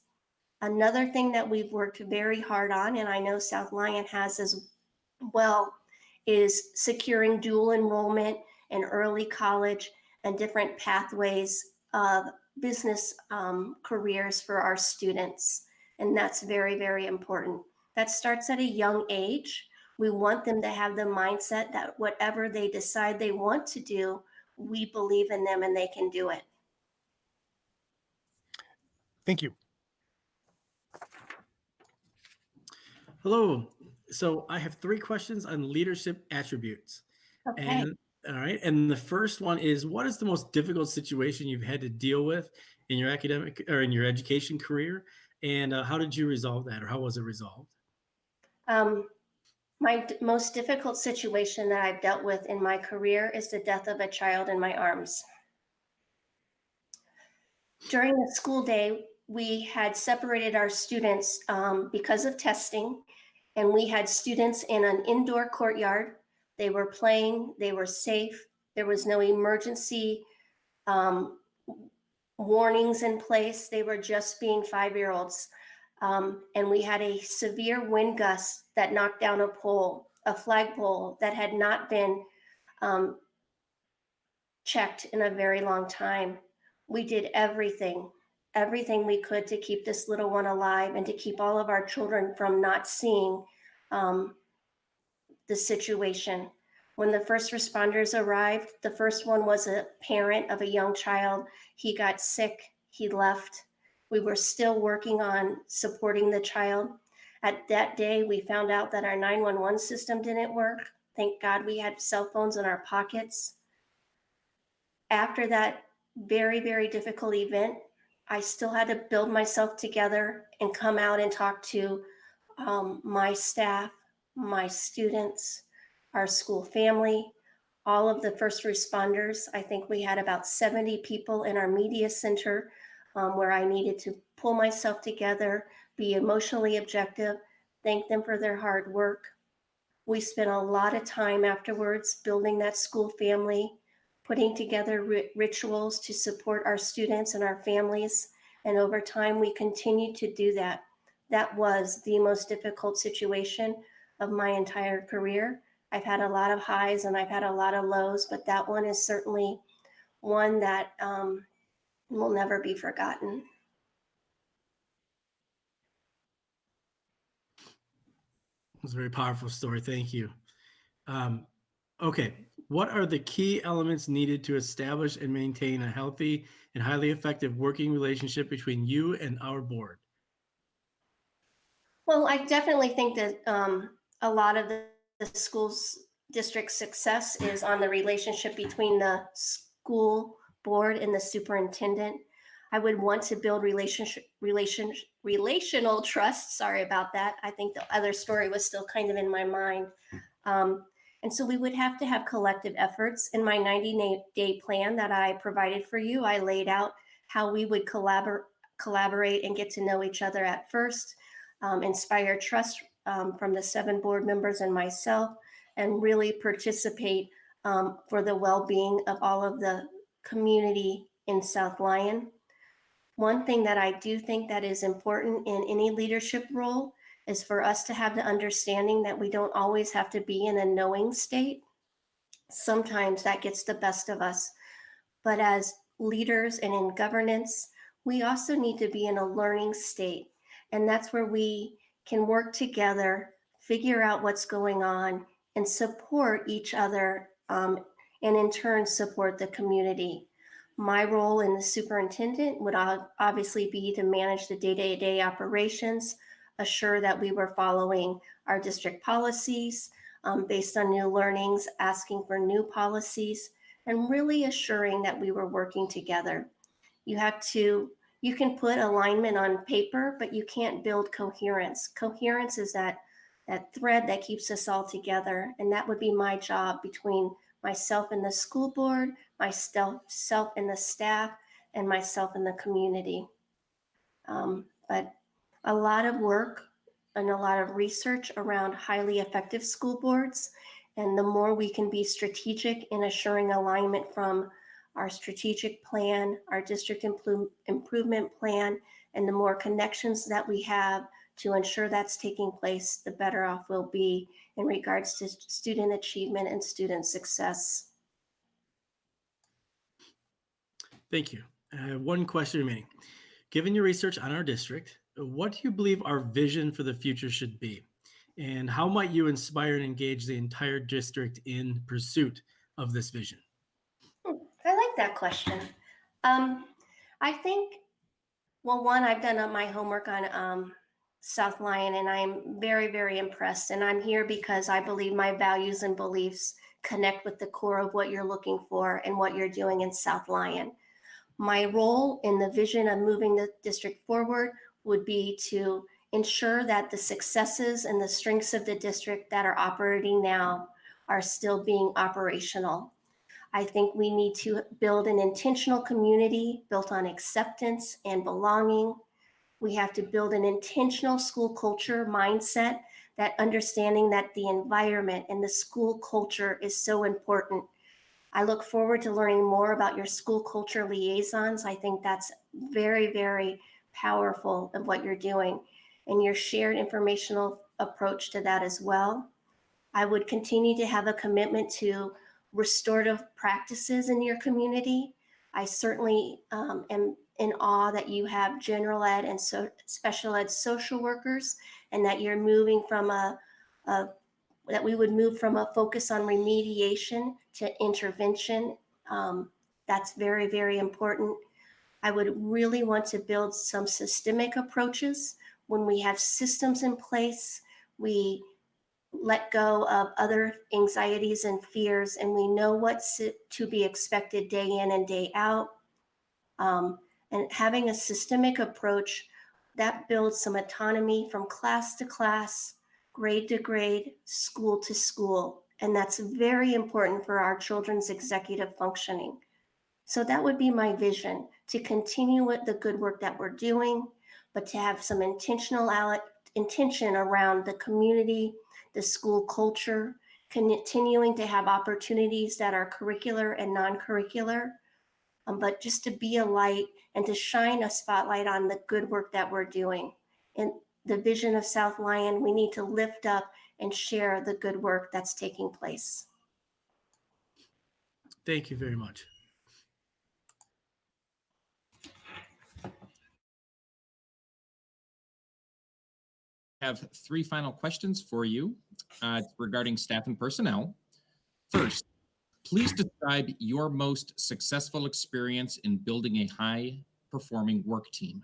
Another thing that we've worked very hard on, and I know South Lyon has as well, is securing dual enrollment in early college and different pathways of business careers for our students. And that's very, very important. That starts at a young age. We want them to have the mindset that whatever they decide they want to do, we believe in them and they can do it. Thank you. Hello. So I have 3 questions on leadership attributes. Okay. And all right. And the first one is, what is the most difficult situation you've had to deal with in your academic or in your education career? And how did you resolve that, or how was it resolved? My most difficult situation that I've dealt with in my career is the death of a child in my arms. During the school day, we had separated our students because of testing, and we had students in an indoor courtyard. They were playing, they were safe. There was no emergency warnings in place. They were just being 5-year-olds. And we had a severe wind gust that knocked down a flagpole that had not been checked in a very long time. We did everything we could to keep this little one alive and to keep all of our children from not seeing the situation. When the first responders arrived, the first one was a parent of a young child. He got sick, he left. We were still working on supporting the child. At that day, we found out that our 911 system didn't work. Thank God we had cell phones in our pockets. After that very, very difficult event, I still had to build myself together and come out and talk to my staff, my students, our school family, all of the first responders. I think we had about 70 people in our media center where I needed to pull myself together, be emotionally objective, thank them for their hard work. We spent a lot of time afterwards building that school family, putting together rituals to support our students and our families. And over time, we continued to do that. That was the most difficult situation of my entire career. I've had a lot of highs and I've had a lot of lows, but that one is certainly one that will never be forgotten. It was a very powerful story. Thank you. Okay. What are the key elements needed to establish and maintain a healthy and highly effective working relationship between you and our board? Well, I definitely think that a lot of the school's district success is on the relationship between the school board and the superintendent. I would want to build relational trust. Sorry about that. I think the other story was still kind of in my mind. And so we would have to have collective efforts. In my 90-day plan that I provided for you, I laid out how we would collaborate and get to know each other at first, inspire trust from the 7 board members and myself, and really participate for the well-being of all of the community in South Lyon. One thing that I do think that is important in any leadership role is for us to have the understanding that we don't always have to be in a knowing state. Sometimes that gets the best of us. But as leaders and in governance, we also need to be in a learning state. And that's where we can work together, figure out what's going on, and support each other, and in turn support the community. My role in the superintendent would obviously be to manage the day-to-day operations, assure that we were following our district policies based on new learnings, asking for new policies, and really assuring that we were working together. You can put alignment on paper, but you can't build coherence. Coherence is that thread that keeps us all together. And that would be my job between myself and the school board, myself and the staff, and myself and the community. But a lot of work and a lot of research around highly effective school boards. And the more we can be strategic in assuring alignment from our strategic plan, our district improvement plan, and the more connections that we have to ensure that's taking place, the better off we'll be in regards to student achievement and student success. Thank you. One question remaining. Given your research on our district, what do you believe our vision for the future should be? And how might you inspire and engage the entire district in pursuit of this vision? I like that question. I think, well, one, I've done my homework on South Lyon, and I'm very, very impressed. And I'm here because I believe my values and beliefs connect with the core of what you're looking for and what you're doing in South Lyon. My role in the vision of moving the district forward would be to ensure that the successes and the strengths of the district that are operating now are still being operational. I think we need to build an intentional community built on acceptance and belonging. We have to build an intentional school culture mindset, that understanding that the environment and the school culture is so important. I look forward to learning more about your school culture liaisons. I think that's very, very powerful of what you're doing, and your shared informational approach to that as well. I would continue to have a commitment to restorative practices in your community. I certainly am in awe that you have general ed and special ed social workers, and that you're moving from that we would move from a focus on remediation to intervention. That's very, very important. I would really want to build some systemic approaches. When we have systems in place, we let go of other anxieties and fears, and we know what's to be expected day in and day out. And having a systemic approach that builds some autonomy from class to class, grade to grade, school to school. And that's very important for our children's executive functioning. So that would be my vision, to continue with the good work that we're doing, but to have some intention around the community, the school culture, continuing to have opportunities that are curricular and non-curricular, but just to be a light and to shine a spotlight on the good work that we're doing. And the vision of South Lyon, we need to lift up and share the good work that's taking place. Thank you very much. I have 3 final questions for you regarding staff and personnel. First, Please describe your most successful experience in building a high-performing work team.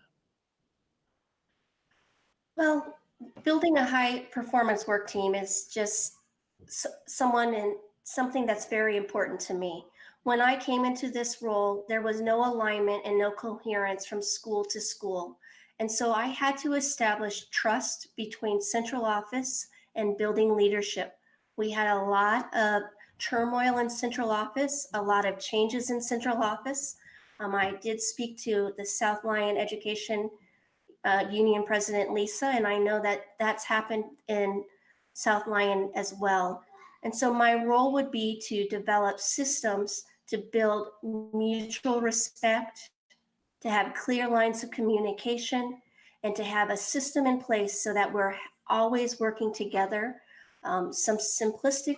Well, building a high performance work team is just something that's very important to me. When I came into this role, there was no alignment and no coherence from school to school. And so I had to establish trust between central office and building leadership. We had a lot of turmoil in central office, a lot of changes in central office. I did speak to the South Lyon Education Union President Lisa, and I know that that's happened in South Lyon as well. And so my role would be to develop systems to build mutual respect, to have clear lines of communication, and to have a system in place so that we're always working together. Some simplistic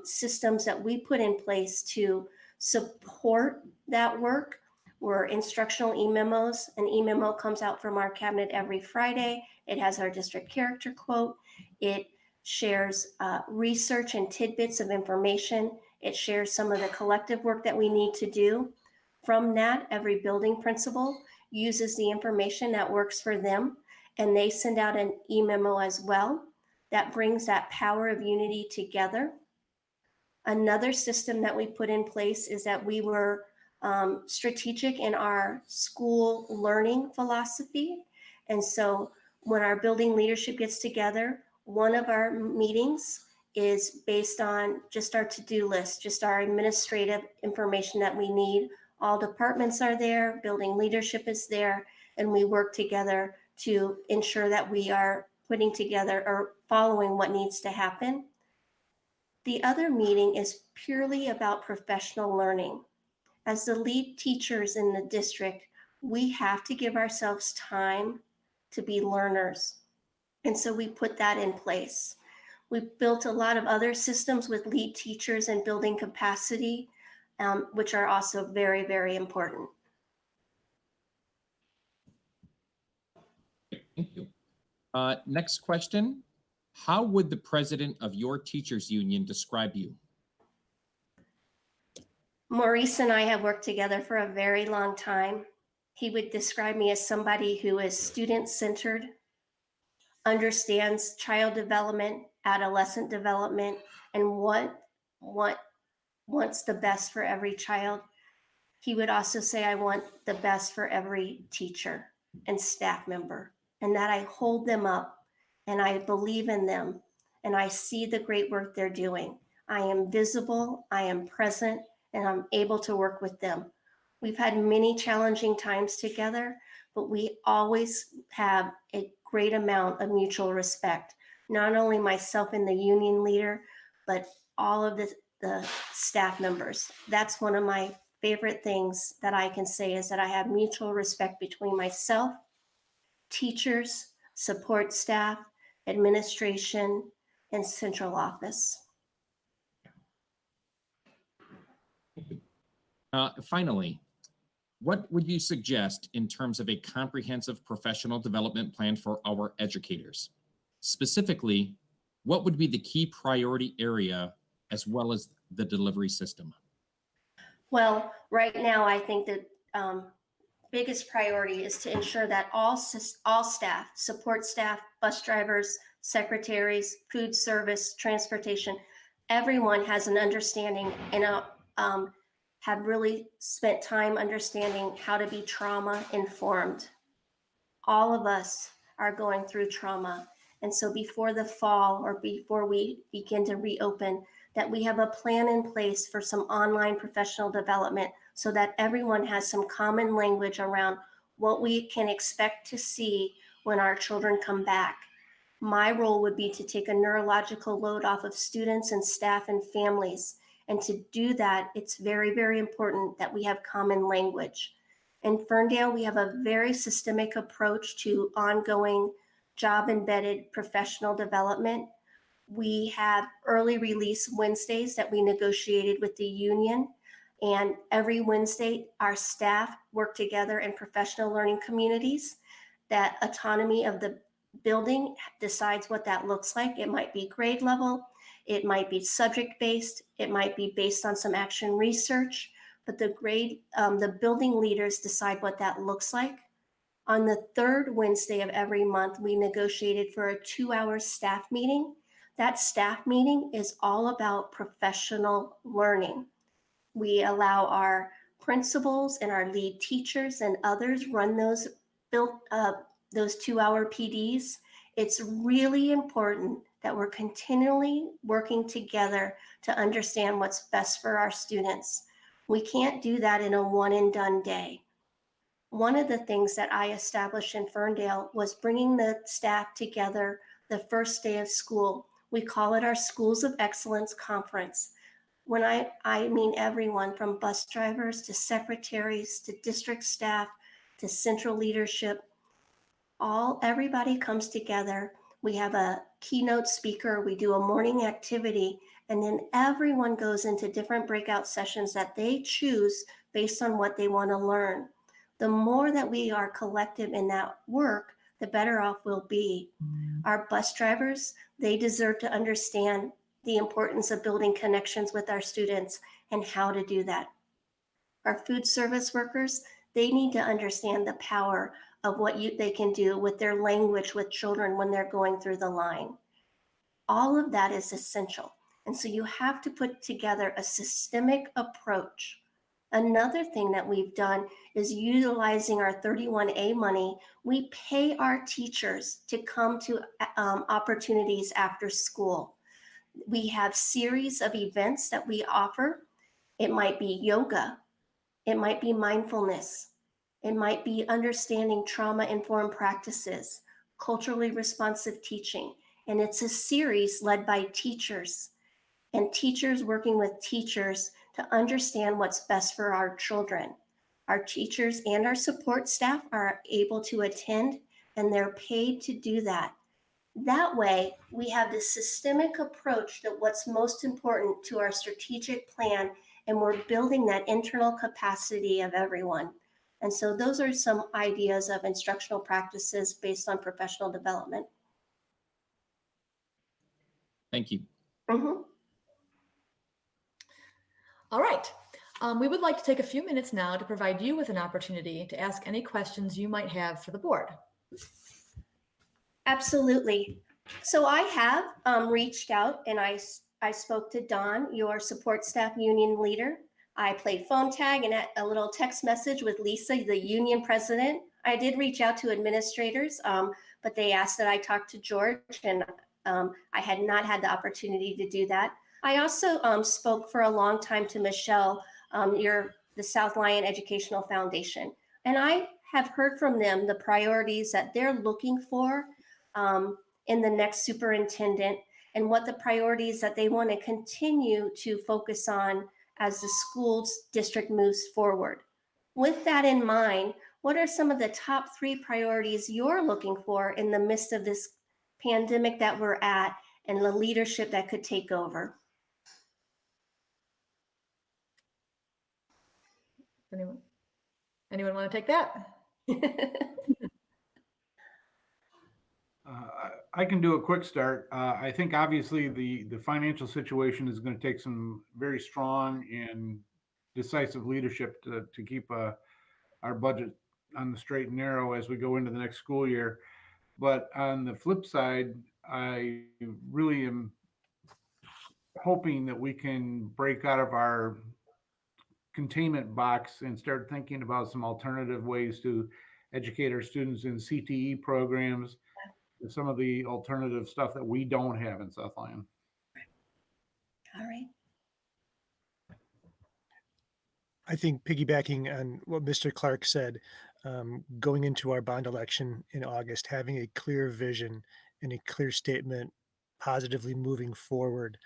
systems that we put in place to support that work were instructional e-memos. An e-memo comes out from our cabinet every Friday. It has our district character quote. It shares research and tidbits of information. It shares some of the collective work that we need to do. From that, every building principal uses the information that works for them, and they send out an e-memo as well that brings that power of unity together. Another system that we put in place is that we were strategic in our school learning philosophy. And so when our building leadership gets together, one of our meetings is based on just our to-do list, just our administrative information that we need. All departments are there, building leadership is there, and we work together to ensure that we are putting together or following what needs to happen. The other meeting is purely about professional learning. As the lead teachers in the district, we have to give ourselves time to be learners. And so we put that in place. We've built a lot of other systems with lead teachers and building capacity, which are also very, very important. Thank you. Next question. How would the president of your teachers union describe you? Maurice and I have worked together for a very long time. He would describe me as somebody who is student-centered, understands child development, adolescent development, and what wants the best for every child. He would also say, I want the best for every teacher and staff member, and that I hold them up and I believe in them and I see the great work they're doing. I am visible, I am present, and I'm able to work with them. We've had many challenging times together, but we always have a great amount of mutual respect. Not only myself and the union leader, but all of the staff members. That's one of my favorite things that I can say is that I have mutual respect between myself, teachers, support staff, administration, and central office. Finally, what would you suggest in terms of a comprehensive professional development plan for our educators? Specifically, what would be the key priority area as well as the delivery system? Well, right now, I think the biggest priority is to ensure that all staff, support staff, bus drivers, secretaries, food service, transportation, everyone has an understanding and have really spent time understanding how to be trauma informed. All of us are going through trauma. And so before the fall or before we begin to reopen, that we have a plan in place for some online professional development so that everyone has some common language around what we can expect to see when our children come back. My role would be to take a neurological load off of students and staff and families. And to do that, it's very, very important that we have common language. In Ferndale, we have a very systemic approach to ongoing job-embedded professional development. We have early release Wednesdays that we negotiated with the union. And every Wednesday, our staff work together in professional learning communities. That autonomy of the building decides what that looks like. It might be grade level, It might be subject-based. It might be based on some action research, but the building leaders decide what that looks like. On the third Wednesday of every month, we negotiated for a 2-hour staff meeting. That staff meeting is all about professional learning. We allow our principals and our lead teachers and others run those 2-hour PDs. It's really important that we're continually working together to understand what's best for our students. We can't do that in a one and done day. One of the things that I established in Ferndale was bringing the staff together the first day of school. We call it our Schools of Excellence Conference. When I mean everyone from bus drivers to secretaries to district staff to central leadership, everybody comes together. We have a keynote speaker, we do a morning activity, and then everyone goes into different breakout sessions that they choose based on what they want to learn. The more that we are collective in that work, the better off we'll be. Our bus drivers, they deserve to understand the importance of building connections with our students and how to do that. Our food service workers, they need to understand the power of what they can do with their language with children when they're going through the line. All of that is essential. And so you have to put together a systemic approach. Another thing that we've done is utilizing our 31A money. We pay our teachers to come to opportunities after school. We have series of events that we offer. It might be yoga. It might be mindfulness. It might be understanding trauma-informed practices, culturally responsive teaching. And it's a series led by teachers and teachers working with teachers to understand what's best for our children. Our teachers and our support staff are able to attend, and they're paid to do that. That way, we have this systemic approach to what's most important to our strategic plan, and we're building that internal capacity of everyone. And so those are some ideas of instructional practices based on professional development. Thank you. Mm-hmm. All right. We would like to take a few minutes now to provide you with an opportunity to ask any questions you might have for the board. Absolutely. So I have reached out and I spoke to Dawn, your support staff union leader. I played phone tag and a little text message with Lisa, the union president. I did reach out to administrators, but they asked that I talk to George, and I had not had the opportunity to do that. I also spoke for a long time to Michelle, the South Lyon Educational Foundation, and I have heard from them the priorities that they're looking for in the next superintendent, and what the priorities that they want to continue to focus on as the school's district moves forward. With that in mind, what are some of the top 3 priorities you're looking for in the midst of this pandemic that we're at and the leadership that could take over? Anyone want to take that? I can do a quick start. I think obviously the financial situation is going to take some very strong and decisive leadership to keep our budget on the straight and narrow as we go into the next school year. But on the flip side, I really am hoping that we can break out of our containment box and start thinking about some alternative ways to educate our students in CTE programs, some of the alternative stuff that we don't have in South Lyon. All right. I think piggybacking on what Mr. Clark said, going into our bond election in August, having a clear vision and a clear statement positively moving forward,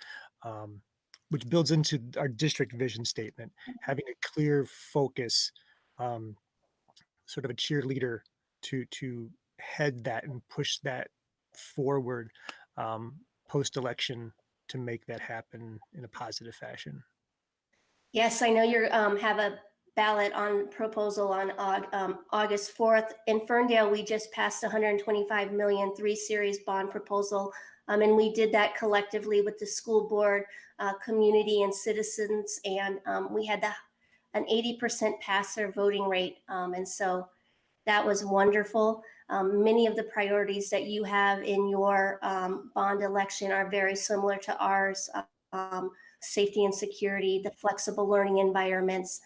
which builds into our district vision statement, having a clear focus, sort of a cheerleader to head that and push that forward post-election to make that happen in a positive fashion. Yes, I know you have a ballot on proposal on August 4th. In Ferndale, we just passed $125 million 3 series bond proposal And we did that collectively with the school board, community, and citizens. And we had an 80% passer voting rate. And so that was wonderful. Many of the priorities that you have in your bond election are very similar to ours. Safety and security, the flexible learning environments,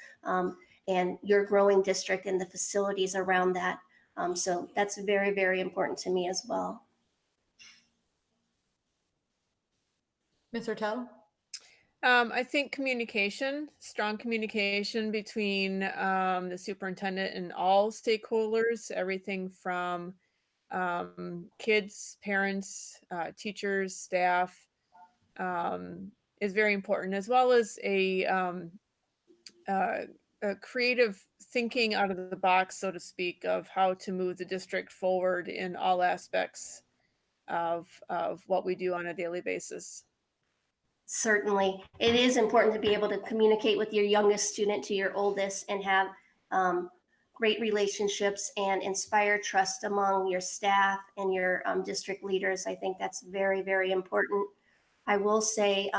and your growing district and the facilities around that. So that's very, very important to me as well. Ms. Ortel? I think strong communication between the superintendent and all stakeholders, everything from kids, parents, teachers, staff, is very important, as well as a creative thinking out of the box, so to speak, of how to move the district forward in all aspects of what we do on a daily basis. Certainly. It is important to be able to communicate with your youngest student to your oldest and have great relationships and inspire trust among your staff and your district leaders. I think that's very, very important. I will say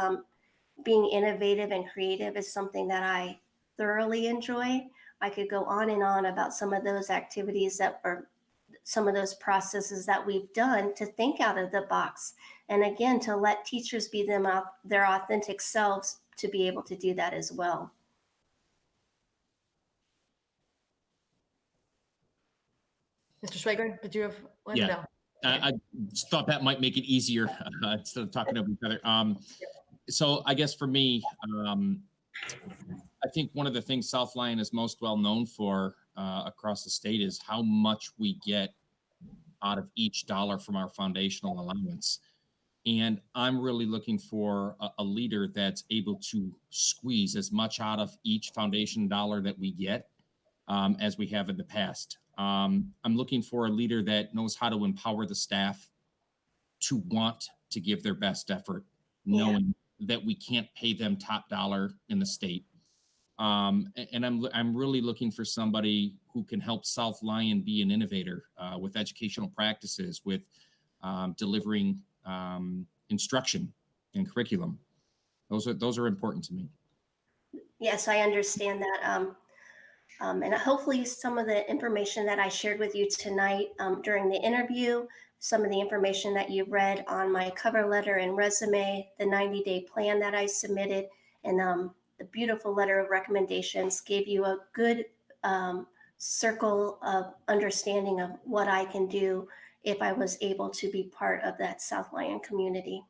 being innovative and creative is something that I thoroughly enjoy. I could go on and on about some of those activities that are some of those processes that we've done to think out of the box. And again, to let teachers be their authentic selves to be able to do that as well. Mr. Schwager, did you have one? Yeah. No. I just thought that might make it easier instead of talking over each other. So I guess for me, I think one of the things South Lyon is most well known for across the state is how much we get out of each dollar from our foundational allowance. And I'm really looking for a leader that's able to squeeze as much out of each foundation dollar that we get as we have in the past. I'm looking for a leader that knows how to empower the staff to want to give their best effort, knowing that we can't pay them top dollar in the state. And I'm really looking for somebody who can help South Lyon be an innovator with educational practices, with delivering instruction and curriculum. Those are important to me. Yes, I understand that. And hopefully some of the information that I shared with you tonight during the interview, some of the information that you read on my cover letter and resume, the 90-day plan that I submitted, and the beautiful letter of recommendations gave you a good circle of understanding of what I can do if I was able to be part of that South Lyon community.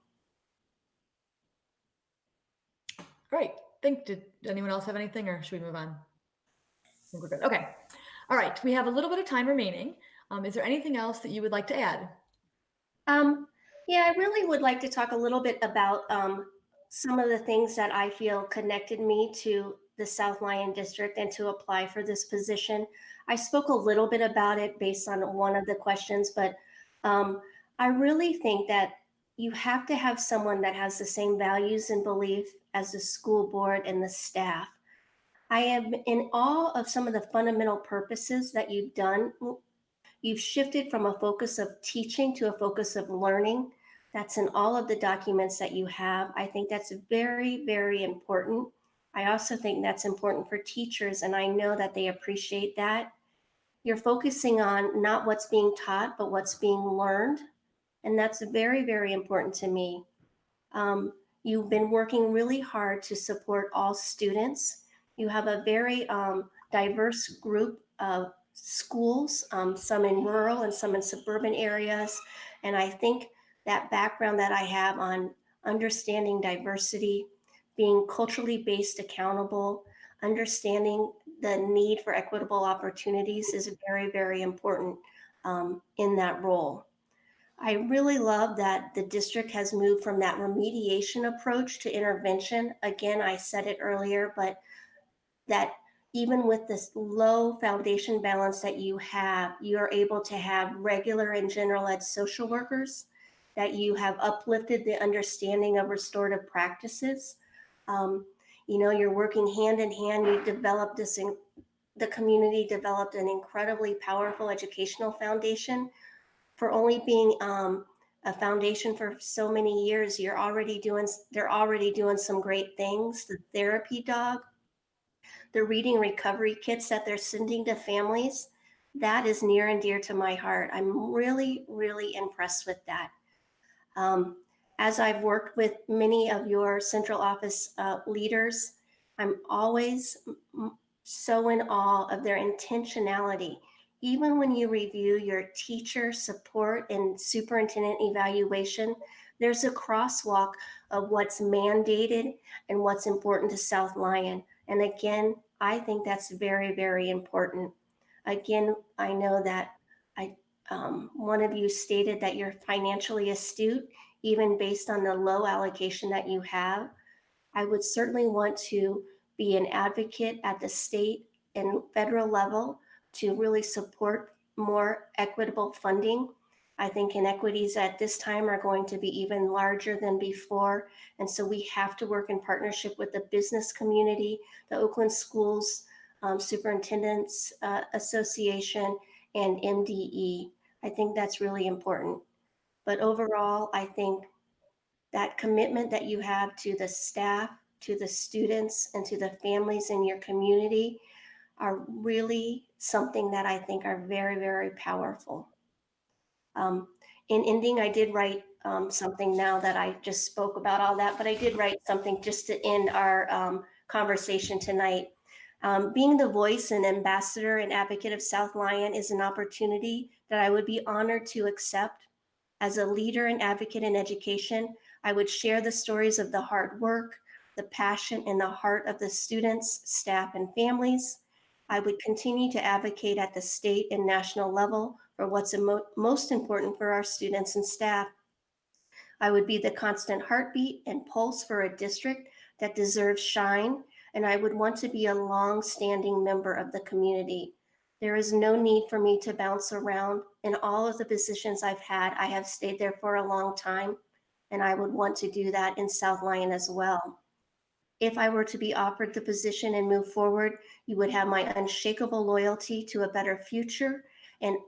Great. Did anyone else have anything, or should we move on? I think we're good. Okay. All right. We have a little bit of time remaining. Is there anything else that you would like to add? Yeah, I really would like to talk a little bit about some of the things that I feel connected me to the South Lyon district and to apply for this position. I spoke a little bit about it based on one of the questions, but I really think that you have to have someone that has the same values and belief as the school board and the staff. I am in awe of some of the fundamental purposes that you've done. You've shifted from a focus of teaching to a focus of learning. That's in all of the documents that you have. I think that's very, very important. I also think that's important for teachers, and I know that they appreciate that. You're focusing on not what's being taught, but what's being learned. And that's very, very important to me. You've been working really hard to support all students. You have a very diverse group of schools, some in rural and some in suburban areas. And I think that background that I have on understanding diversity, being culturally based accountable, understanding the need for equitable opportunities is very, very important in that role. I really love that the district has moved from that remediation approach to intervention. Again, I said it earlier, but that even with this low foundation balance that you have, you're able to have regular and general ed social workers, that you have uplifted the understanding of restorative practices. You're working hand in hand. You've developed the community developed an incredibly powerful educational foundation. For only being a foundation for so many years. They're already doing some great things. The therapy dog, the reading recovery kits that they're sending to families, that is near and dear to my heart. I'm really, really impressed with that. As I've worked with many of your central office leaders, I'm always so in awe of their intentionality. Even when you review your teacher support and superintendent evaluation, there's a crosswalk of what's mandated and what's important to South Lyon. And again, I think that's very, very important. Again, I know that one of you stated that you're financially astute, even based on the low allocation that you have. I would certainly want to be an advocate at the state and federal level to really support more equitable funding. I think inequities at this time are going to be even larger than before. And so we have to work in partnership with the business community, the Oakland Schools Superintendents Association, and MDE. I think that's really important. But overall, I think that commitment that you have to the staff, to the students, and to the families in your community are really something that I think are very, very powerful. In ending, I did write something now that I just spoke about all that, but I did write something just to end our conversation tonight. Being the voice and ambassador and advocate of South Lyon is an opportunity that I would be honored to accept. As a leader and advocate in education, I would share the stories of the hard work, the passion, and the heart of the students, staff, and families. I would continue to advocate at the state and national level for what's most important for our students and staff. I would be the constant heartbeat and pulse for a district that deserves shine, and I would want to be a long-standing member of the community. There is no need for me to bounce around. In all of the positions I've had, I have stayed there for a long time, and I would want to do that in South Lyon as well. If I were to be offered the position and move forward, you would have my unshakable loyalty to a better future and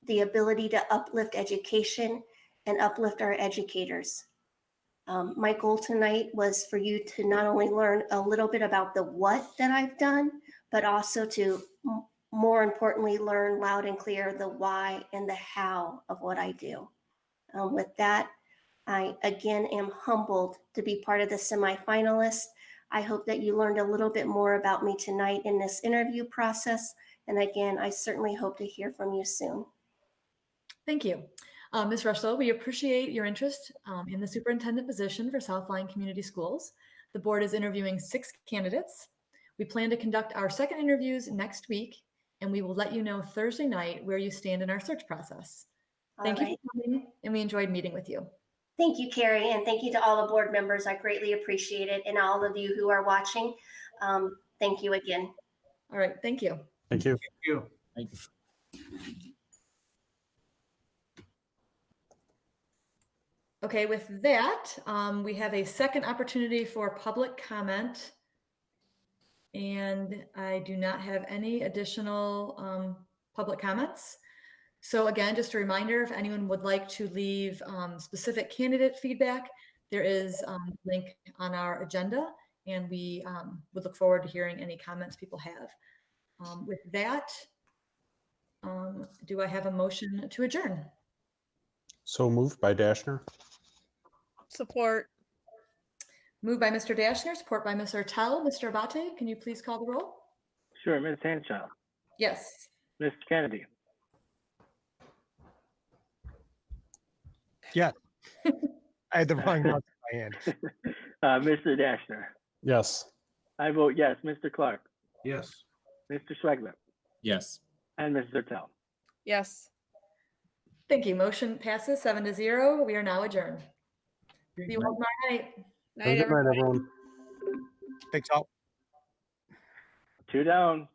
the ability to uplift education and uplift our educators. My goal tonight was for you to not only learn a little bit about the what that I've done, but also to more importantly, learn loud and clear the why and the how of what I do. With that, I again am humbled to be part of the semifinalists. I hope that you learned a little bit more about me tonight in this interview process. And again, I certainly hope to hear from you soon. Thank you. Ms. Rushlow, we appreciate your interest in the superintendent position for South Lyon Community Schools. The board is interviewing 6 candidates. We plan to conduct our second interviews next week, and we will let you know Thursday night where you stand in our search process. Thank you for coming, and we enjoyed meeting with you. Thank you, Carrie, and thank you to all the board members. I greatly appreciate it, and all of you who are watching. Thank you again. All right, thank you. Thank you. Thank you. Thank you. Okay, with that, we have a second opportunity for public comment. And I do not have any additional public comments. So again, just a reminder, if anyone would like to leave specific candidate feedback, there is a link on our agenda, and we would look forward to hearing any comments people have. With that, do I have a motion to adjourn? So moved by Dashner. Support. Moved by Mr. Dashner, support by Ms. Ertel. Mr. Abate, can you please call the roll? Sure, Ms. Hanshaw, Yes. Mr. Kennedy, Yeah. I had the wrong mouse in my hand. Mr. Dashner. Yes. I vote yes. Mr. Clark, Yes. Mr. Schwegler, Yes. and Mrs. Ertel. Yes. Thank you. Motion passes 7-0. We are now adjourned. See you all tomorrow night. Night, Have a good everyone. night, everyone. Thanks all. 2 down.